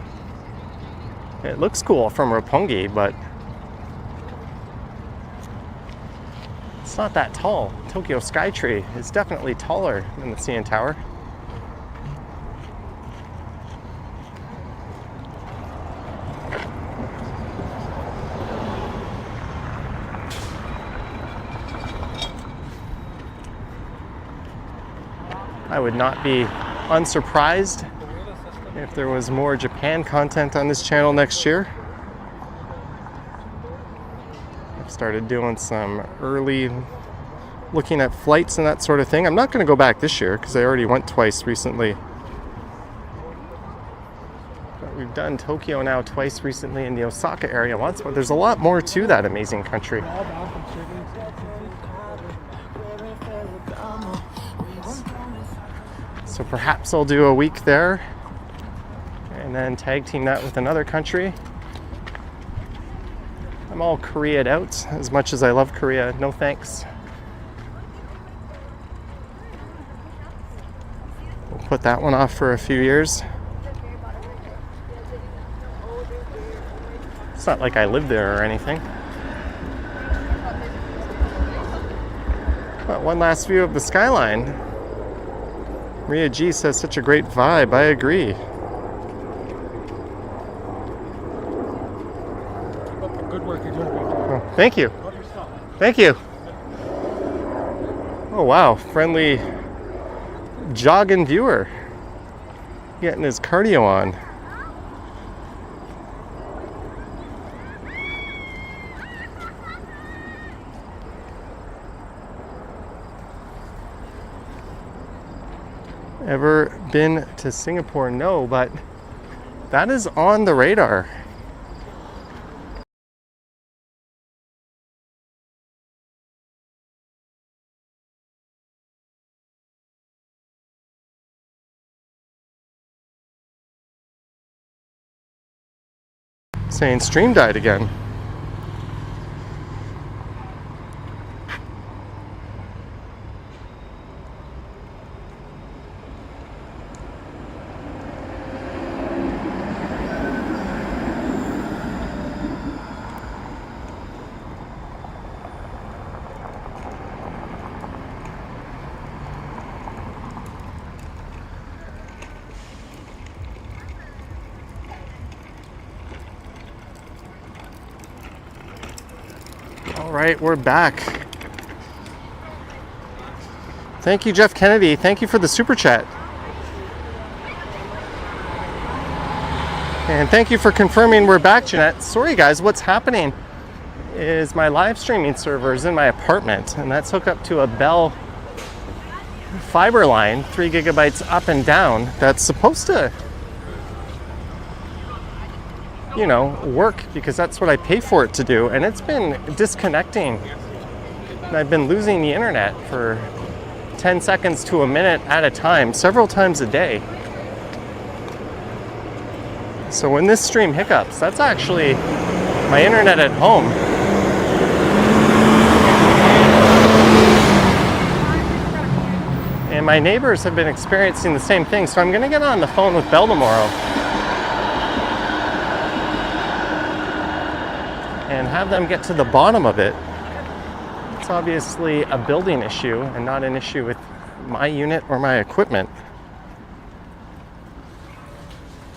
Speaker 1: It looks cool from Roppongi, but it's not that tall. Tokyo Skytree is definitely taller than the CN Tower. I would not be unsurprised if there was more Japan content on this channel next year. I've started doing some early looking at flights and that sort of thing. I'm not going to go back this year because I already went twice recently. But we've done Tokyo now twice recently, in the Osaka area once, but there's a lot more to that amazing country. So perhaps I'll do a week there and then tag team that with another country. I'm all Korea'd out. As much as I love Korea, no thanks. We'll put that one off for a few years. It's not like I live there or anything. But one last view of the skyline. Maria G says such a great vibe. I agree.
Speaker 5: Good work you're doing.
Speaker 1: Oh, thank you. Thank you. Oh wow, friendly jogging viewer. Getting his cardio on. Ever been to Singapore? No, but that is on the radar. Saying stream died again. All right, we're back. Thank you, Jeff Kennedy. Thank you for the super chat. And thank you for confirming we're back, Jeanette. Sorry guys, what's happening is my live streaming server is in my apartment, and that's hooked up to a Bell fiber line, 3 gigabytes up and down, that's supposed to, you know, work because that's what I pay for it to do, and it's been disconnecting. And I've been losing the internet for 10 seconds to a minute at a time, several times a day. So when this stream hiccups, that's actually my internet at home. And my neighbors have been experiencing the same thing, so I'm gonna get on the phone with Bell tomorrow and have them get to the bottom of it. It's obviously a building issue and not an issue with my unit or my equipment.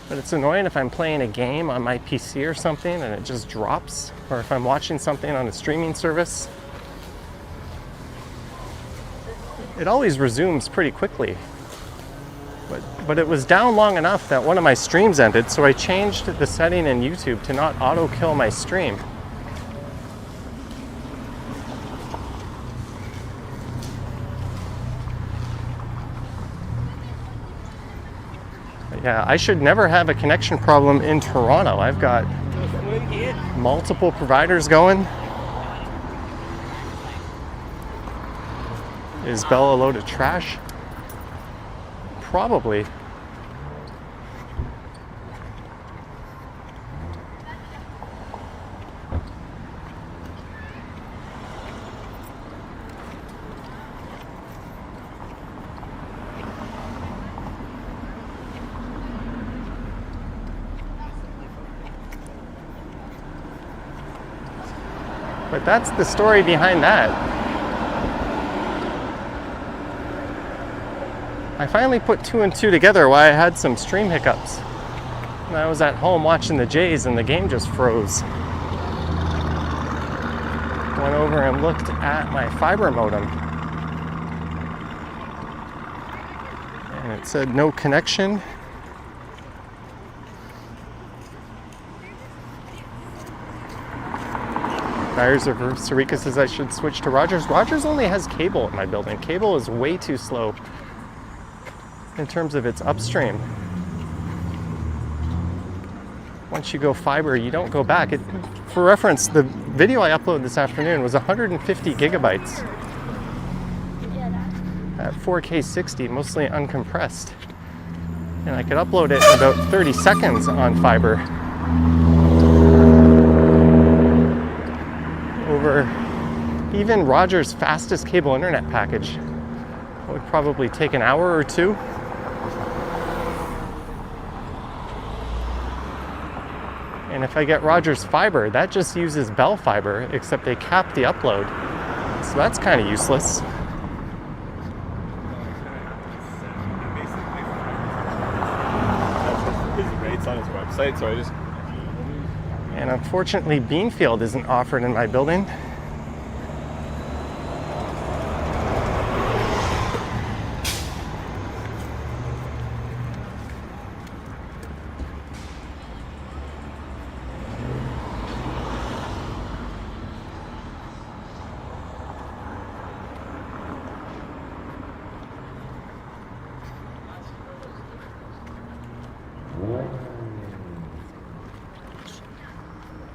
Speaker 1: But it's annoying if I'm playing a game on my PC or something and it just drops, or if I'm watching something on a streaming service. It always resumes pretty quickly. But it was down long enough that one of my streams ended, so I changed the setting in YouTube to not auto-kill my stream. Yeah, I should never have a connection problem in Toronto. I've got multiple providers going. Is Bell a load of trash? Probably. But that's the story behind that. I finally put 2 and 2 together why I had some stream hiccups. And I was at home watching the Jays and the game just froze. Went over and looked at my fiber modem. And it said no connection. Dyers of Sarika says I should switch to Rogers. Rogers only has cable in my building. Cable is way too slow in terms of its upstream. Once you go fiber, you don't go back. For reference, the video I uploaded this afternoon was 150 gigabytes at 4K 60, mostly uncompressed. And I could upload it in about 30 seconds on fiber. Over even Rogers' fastest cable internet package. It would probably take an hour or 2. And if I get Rogers fiber, that just uses Bell fiber, except they cap the upload. So that's kind of useless.
Speaker 3: His rates on his website, so I just...
Speaker 1: And unfortunately, Beanfield isn't offered in my building.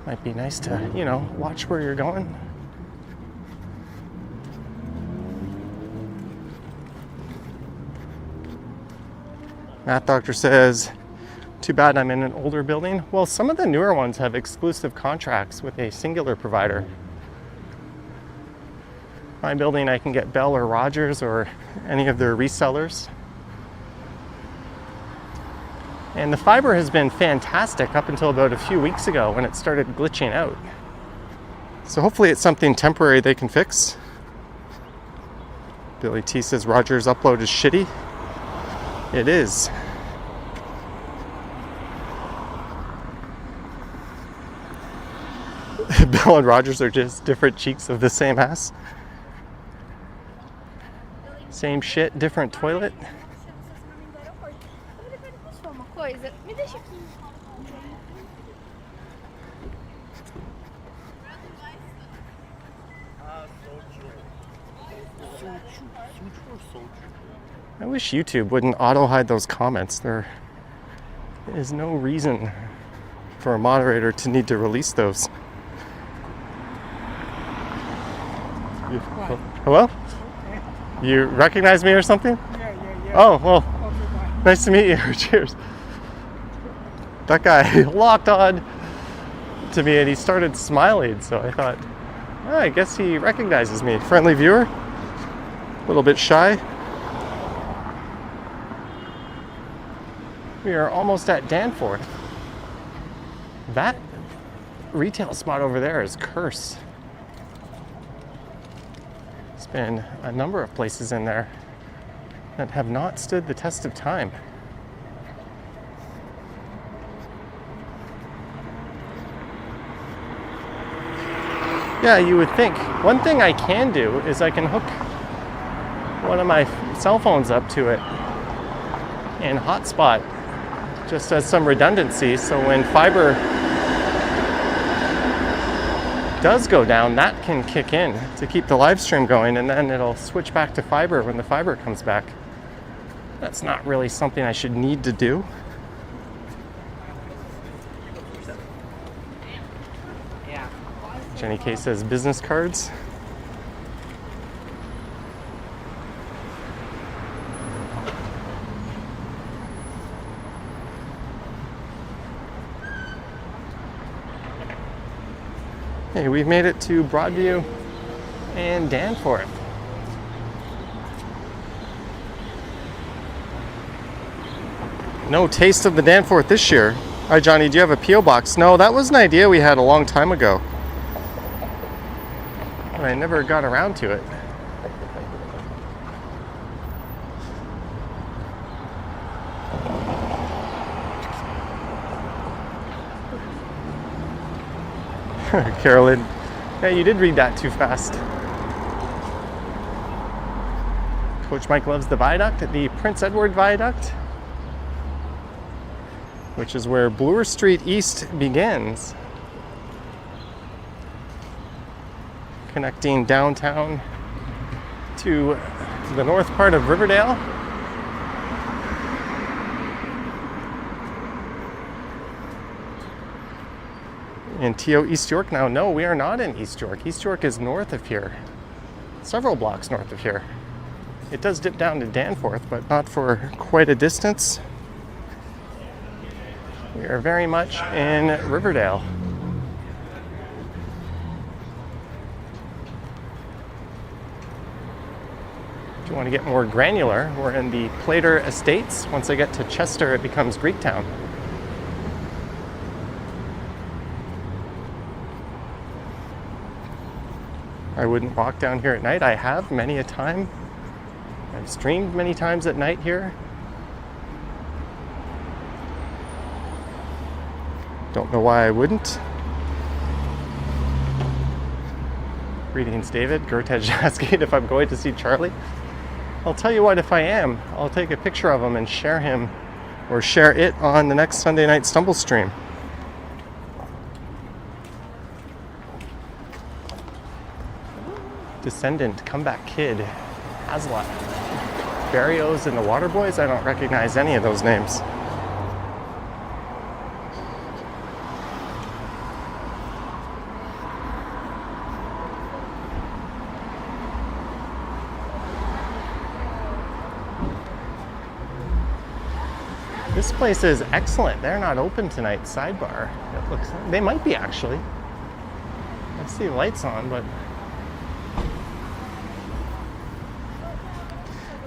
Speaker 1: Might be nice to, you know, watch where you're going. Math Doctor says, too bad I'm in an older building. Well, some of the newer ones have exclusive contracts with a singular provider. My building, I can get Bell or Rogers or any of their resellers. And the fiber has been fantastic up until about a few weeks ago when it started glitching out. So hopefully it's something temporary they can fix. Billy T says Rogers' upload is shitty. It is. Bell and Rogers are just different cheeks of the same ass. Same shit, different toilet.
Speaker 6: Me deixa aqui.
Speaker 1: I wish YouTube wouldn't auto-hide those comments. There is no reason for a moderator to need to release those. Hello? You recognize me or something?
Speaker 4: Yeah.
Speaker 1: Oh, well,
Speaker 4: Okay, bye.
Speaker 1: nice to meet you. Cheers. That guy locked on to me and he started smiling, so I thought, oh, I guess he recognizes me. Friendly viewer, a little bit shy. We are almost at Danforth. That retail spot over there is cursed. There's been a number of places in there that have not stood the test of time. Yeah, you would think. One thing I can do is I can hook one of my cell phones up to it and hotspot just as some redundancy, so when fiber does go down, that can kick in to keep the live stream going, and then it'll switch back to fiber when the fiber comes back. That's not really something I should need to do. Jenny K says business cards. Hey, we've made it to Broadview and Danforth. No taste of the Danforth this year. Hi Johnny, do you have a P.O. box? No, that was an idea we had a long time ago. and I never got around to it. Carolyn, yeah, you did read that too fast. Coach Mike loves the viaduct, the Prince Edward Viaduct, which is where Bloor Street East begins, connecting downtown to the north part of Riverdale. In TO East York now. No, we are not in East York. East York is north of here, several blocks north of here. It does dip down to Danforth, but not for quite a distance. We are very much in Riverdale. If you want to get more granular, we're in the Plater Estates. Once I get to Chester, it becomes Greektown. I wouldn't walk down here at night. I have many a time. I've streamed many times at night here. Don't know why I wouldn't. Greetings, David. Gertej asking if I'm going to see Charlie. I'll tell you what, if I am, I'll take a picture of him and share him, or share it on the next Sunday night Stumble stream. Descendant, Comeback Kid, Hazlitt, Barrios and the Waterboys. I don't recognize any of those names. This place is excellent. They're not open tonight. Sidebar. It looks. They might be actually. I see lights on, but.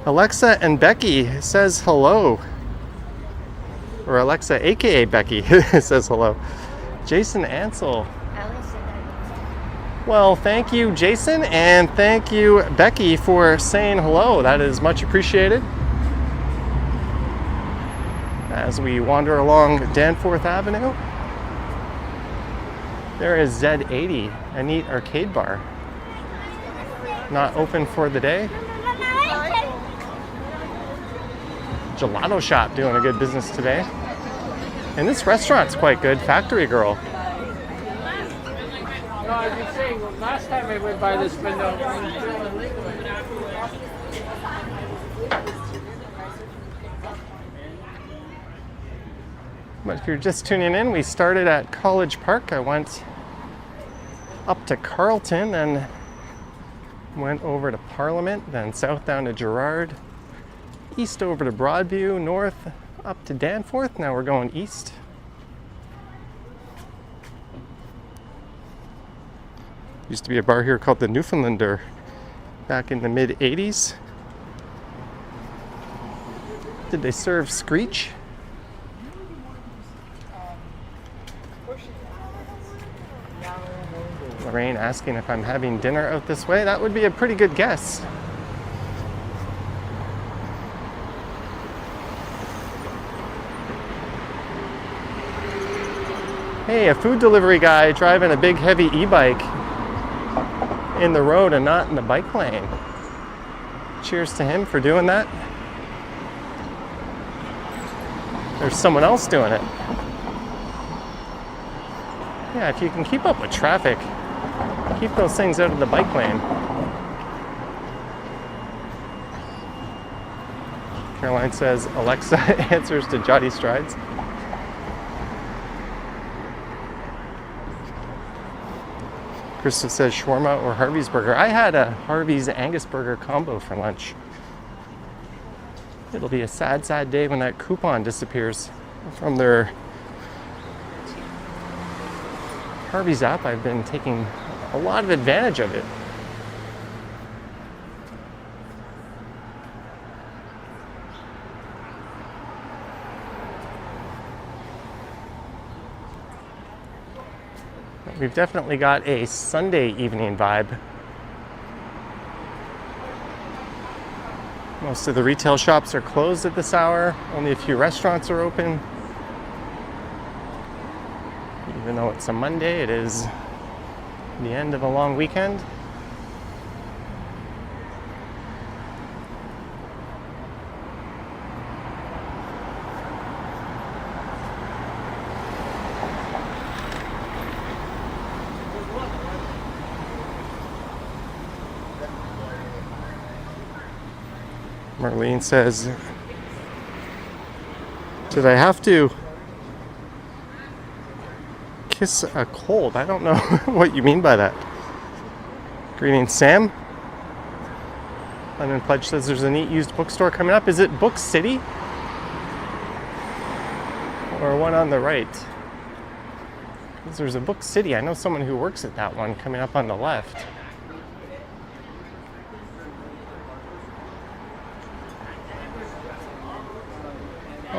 Speaker 1: Alexa and Becky says hello. Or Alexa, aka Becky, says hello. Jason Ansel. Well, thank you, Jason, and thank you, Becky, for saying hello. That is much appreciated. As we wander along Danforth Avenue, there is Z80, a neat arcade bar. Not open for the day. Gelato shop doing a good business today. And this restaurant's quite good, Factory Girl.
Speaker 5: No, I was saying, last time I went by this window,
Speaker 1: But if you're just tuning in, we started at College Park. I went up to Carlton, then went over to Parliament, then south down to Gerrard, east over to Broadview, north up to Danforth. Now we're going east. Used to be a bar here called the Newfoundlander back in the mid-'80s. Did they serve Screech? Lorraine asking if I'm having dinner out this way. That would be a pretty good guess. Hey, a food delivery guy driving a big heavy e-bike in the road and not in the bike lane. Cheers to him for doing that. There's someone else doing it. Yeah, if you can keep up with traffic, keep those things out of the bike lane. Caroline says Alexa answers to Jotty Strides. Krista says shawarma or Harvey's Burger. I had a Harvey's Angus Burger combo for lunch. It'll be a sad, sad day when that coupon disappears from their Harvey's app. I've been taking a lot of advantage of it. We've definitely got a Sunday evening vibe Most of the retail shops are closed at this hour. Only a few restaurants are open. Even though it's a Monday, it is the end of a long weekend. Marlene says, did I have to kiss a cold? I don't know what you mean by that. Greetings, Sam. Lemon Pledge says there's a neat used bookstore coming up. Is it Book City? Or one on the right? Because there's a Book City. I know someone who works at that one coming up on the left.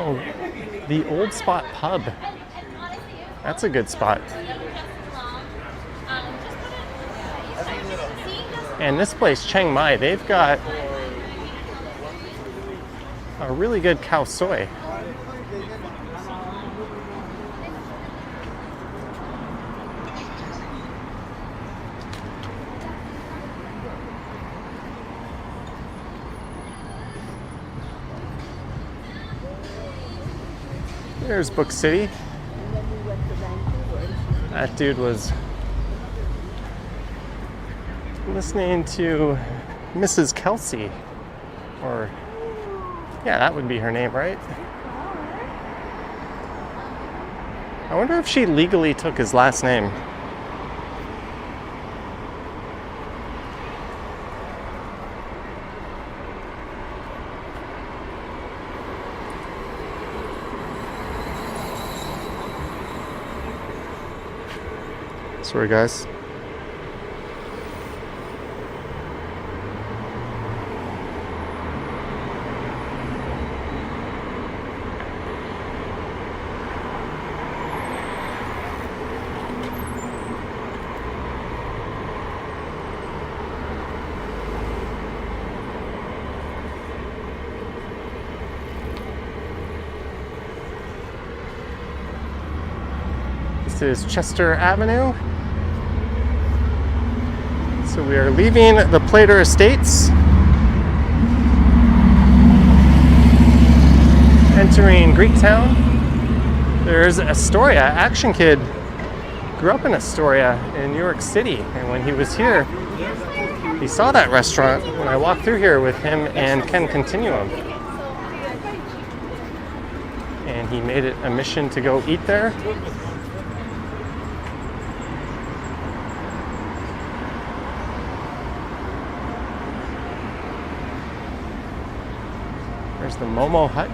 Speaker 1: Oh, the Old Spot Pub. That's a good spot. And this place, Chiang Mai, they've got a really good khao soi. There's Book City. That dude was listening to Mrs. Kelsey. Or, yeah, that would be her name, right? I wonder if she legally took his last name. Sorry, guys. This is Chester Avenue. So we are leaving the Plater Estates, entering Greektown. There's Astoria. Action Kid grew up in Astoria in New York City, and when he was here, he saw that restaurant when I walked through here with him and Ken Continuum. And he made it a mission to go eat there. There's the Momo Hut.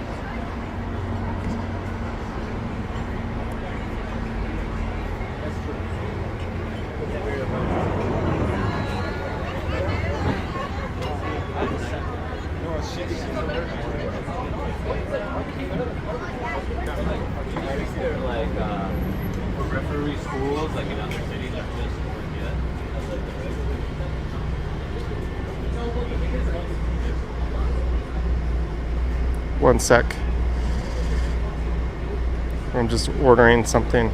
Speaker 3: Referee schools like in other cities are just forget.
Speaker 1: One sec. I'm just ordering something.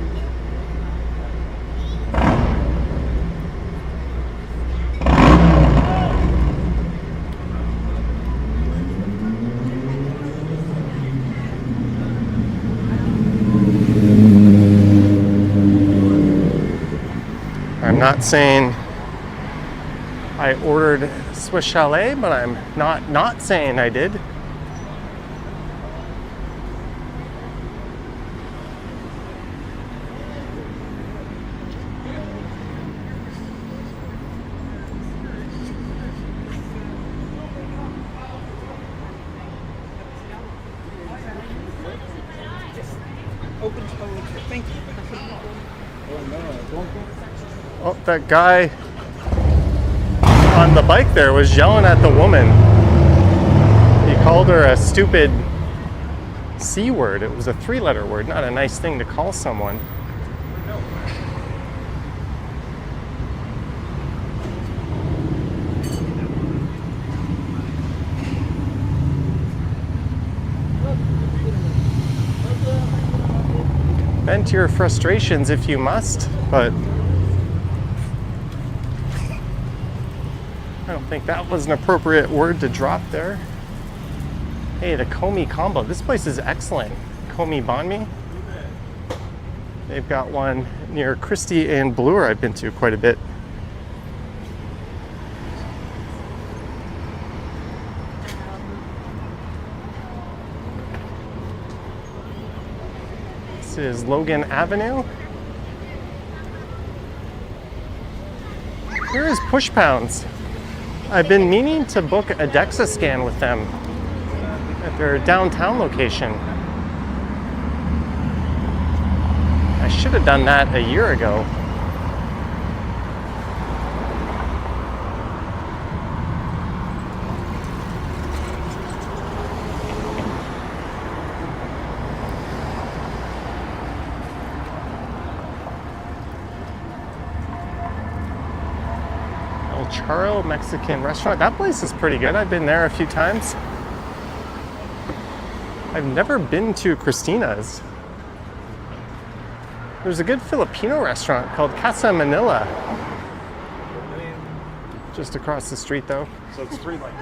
Speaker 1: I'm not saying I ordered Swiss Chalet, but I'm not saying I did.
Speaker 4: Open toe. Thank you.
Speaker 1: Oh, that guy on the bike there was yelling at the woman. He called her a stupid C word. It was a 3-letter word, not a nice thing to call someone. Vent your frustrations if you must, but I don't think that was an appropriate word to drop there. Hey, the Comey combo. This place is excellent. Comey Banh Mi. They've got one near Christie and Bloor I've been to quite a bit. This is Logan Avenue. Here is Push Pounds. I've been meaning to book a DEXA scan with them at their downtown location. I should have done that a year ago. El Charro Mexican restaurant. That place is pretty good. I've been there a few times. I've never been to Christina's. There's a good Filipino restaurant called Casa Manila. Just across the street though.
Speaker 5: So it's free like.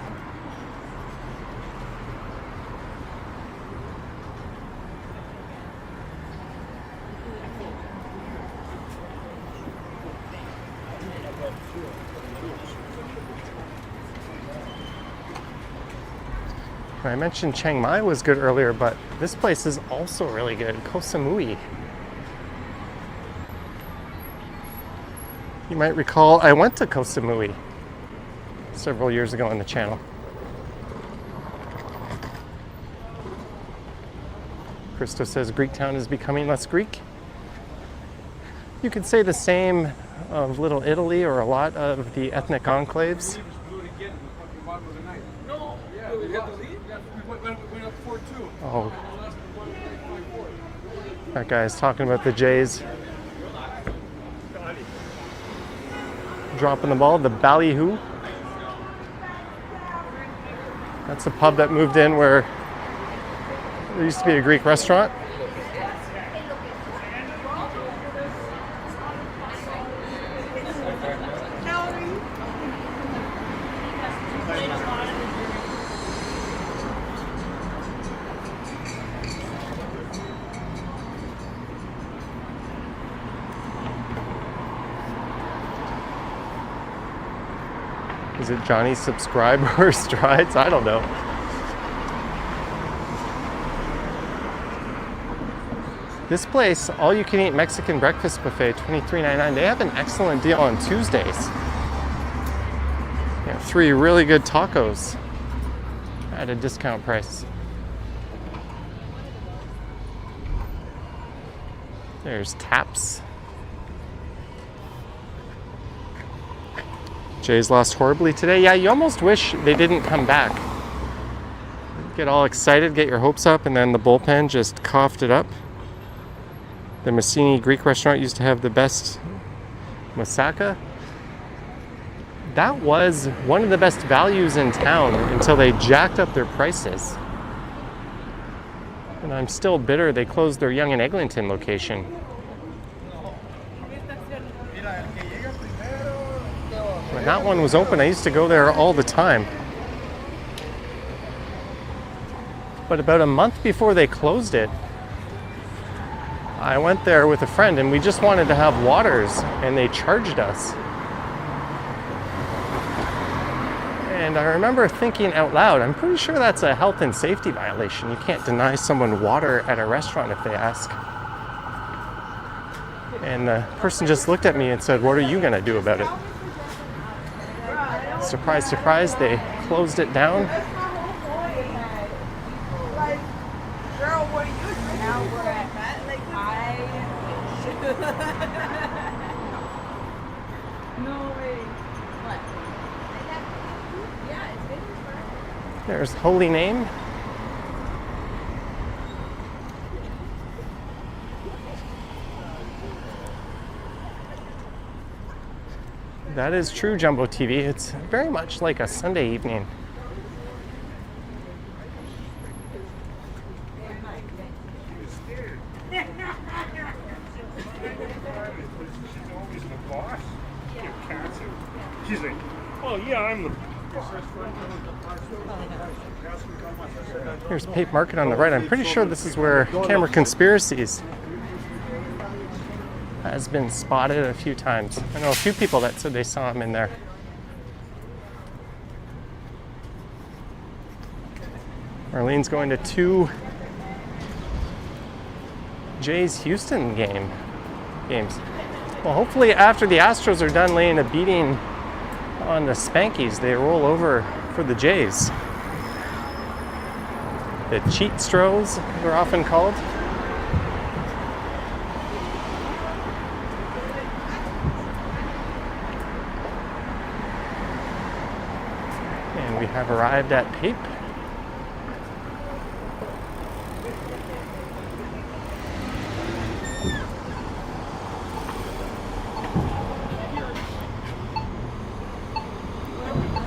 Speaker 1: I mentioned Chiang Mai was good earlier, but this place is also really good. Koh Samui. You might recall I went to Koh Samui several years ago on the channel. Christo says Greektown is becoming less Greek. You could say the same of Little Italy or a lot of the ethnic enclaves. Oh, that guy's talking about the Jays dropping the ball. The Ballyhoo. That's a pub that moved in where there used to be a Greek restaurant. Is it Johnny Subscribe or Strides? I don't know. This place, all you can eat Mexican breakfast buffet, $23.99. They have an excellent deal on Tuesdays. They have 3 really good tacos at a discount price. There's Taps. Jays lost horribly today. Yeah, you almost wish they didn't come back. Get all excited, get your hopes up, and then the bullpen just coughed it up. The Massini Greek restaurant used to have the best moussaka. That was one of the best values in town until they jacked up their prices. And I'm still bitter they closed their Yonge and Eglinton location. When that one was open, I used to go there all the time. But about a month before they closed it, I went there with a friend and we just wanted to have waters and they charged us. And I remember thinking out loud, I'm pretty sure that's a health and safety violation. You can't deny someone water at a restaurant if they ask. And the person just looked at me and said, "What are you gonna do about it?" Surprise, surprise, they closed it down. There's Holy Name. That is true, Jumbo TV. It's very much like a Sunday evening.
Speaker 7: always the boss. She's like, oh yeah, I'm the.
Speaker 1: Here's Pape Market on the right. I'm pretty sure this is where Camera Conspiracies has been spotted a few times. I know a few people that said they saw him in there. Marlene's going to 2 Jays Houston games. Well, hopefully after the Astros are done laying a beating on the Spankies, they roll over for the Jays. The cheat stros, they're often called. And we have arrived at Pape.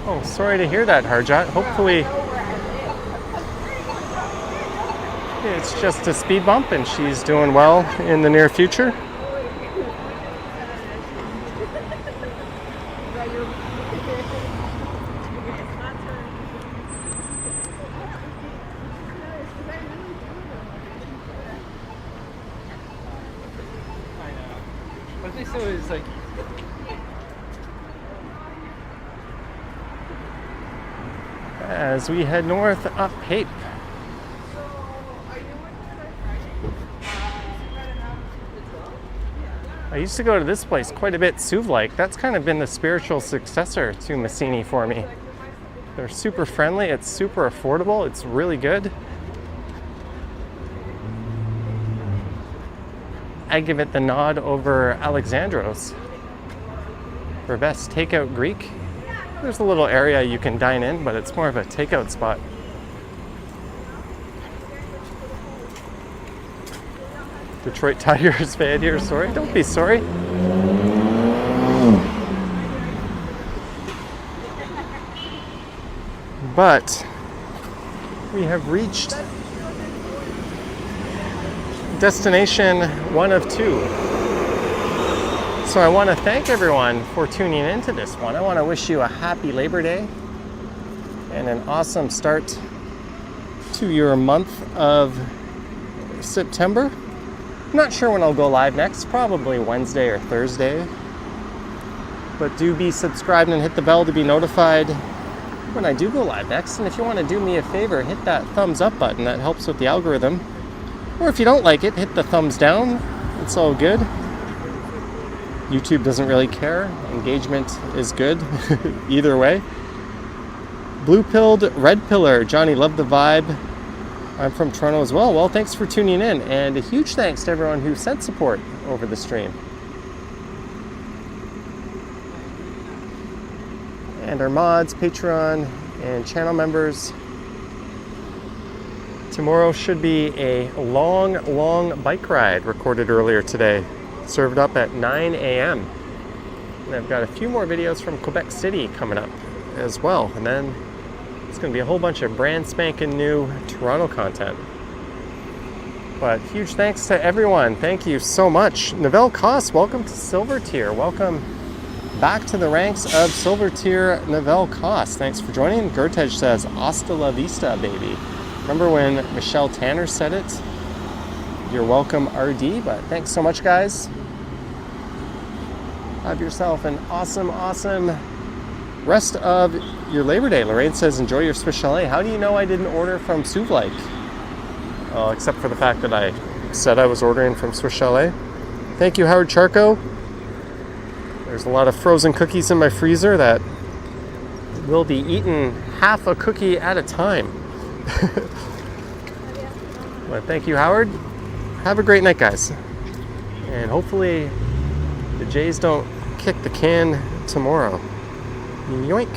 Speaker 1: Oh, sorry to hear that, Harjot. Hopefully it's just a speed bump and she's doing well in the near future.
Speaker 3: I think so. It's like.
Speaker 1: As we head north up Pape. I used to go to this place quite a bit, Suv-like. That's kind of been the spiritual successor to Massini for me. They're super friendly, it's super affordable, it's really good. I give it the nod over Alexandros for best takeout Greek. There's a little area you can dine in, but it's more of a takeout spot. Detroit Tigers fan here, sorry. Don't be sorry. But we have reached destination 1 of 2. So I want to thank everyone for tuning into this one. I want to wish you a happy Labor Day and an awesome start to your month of September. I'm not sure when I'll go live next, probably Wednesday or Thursday. But do be subscribed and hit the bell to be notified when I do go live next. And if you want to do me a favor, hit that thumbs up button. That helps with the algorithm. Or if you don't like it, hit the thumbs down. It's all good. YouTube doesn't really care. Engagement is good either way. Blue pilled, red pillar. Johnny, love the vibe. I'm from Toronto as well. Well, thanks for tuning in. And a huge thanks to everyone who sent support over the stream. And our mods, Patreon, and channel members. Tomorrow should be a long bike ride recorded earlier today. Served up at 9 a.m. And I've got a few more videos from Quebec City coming up as well. And then it's going to be a whole bunch of brand spanking new Toronto content. But huge thanks to everyone. Thank you so much. Novell Koss, welcome to Silver Tier. Welcome back to the ranks of Silver Tier, Novell Koss. Thanks for joining. Gertej says, hasta la vista, baby. Remember when Michelle Tanner said it? You're welcome, RD, but thanks so much, guys. Have yourself an awesome rest of your Labor Day. Lorraine says, enjoy your Swiss Chalet. How do you know I didn't order from Suv-like? Well, except for the fact that I said I was ordering from Swiss Chalet. Thank you, Howard Charco. There's a lot of frozen cookies in my freezer that will be eaten half a cookie at a time. But thank you, Howard. Have a great night, guys. And hopefully the Jays don't kick the can tomorrow. Yoink.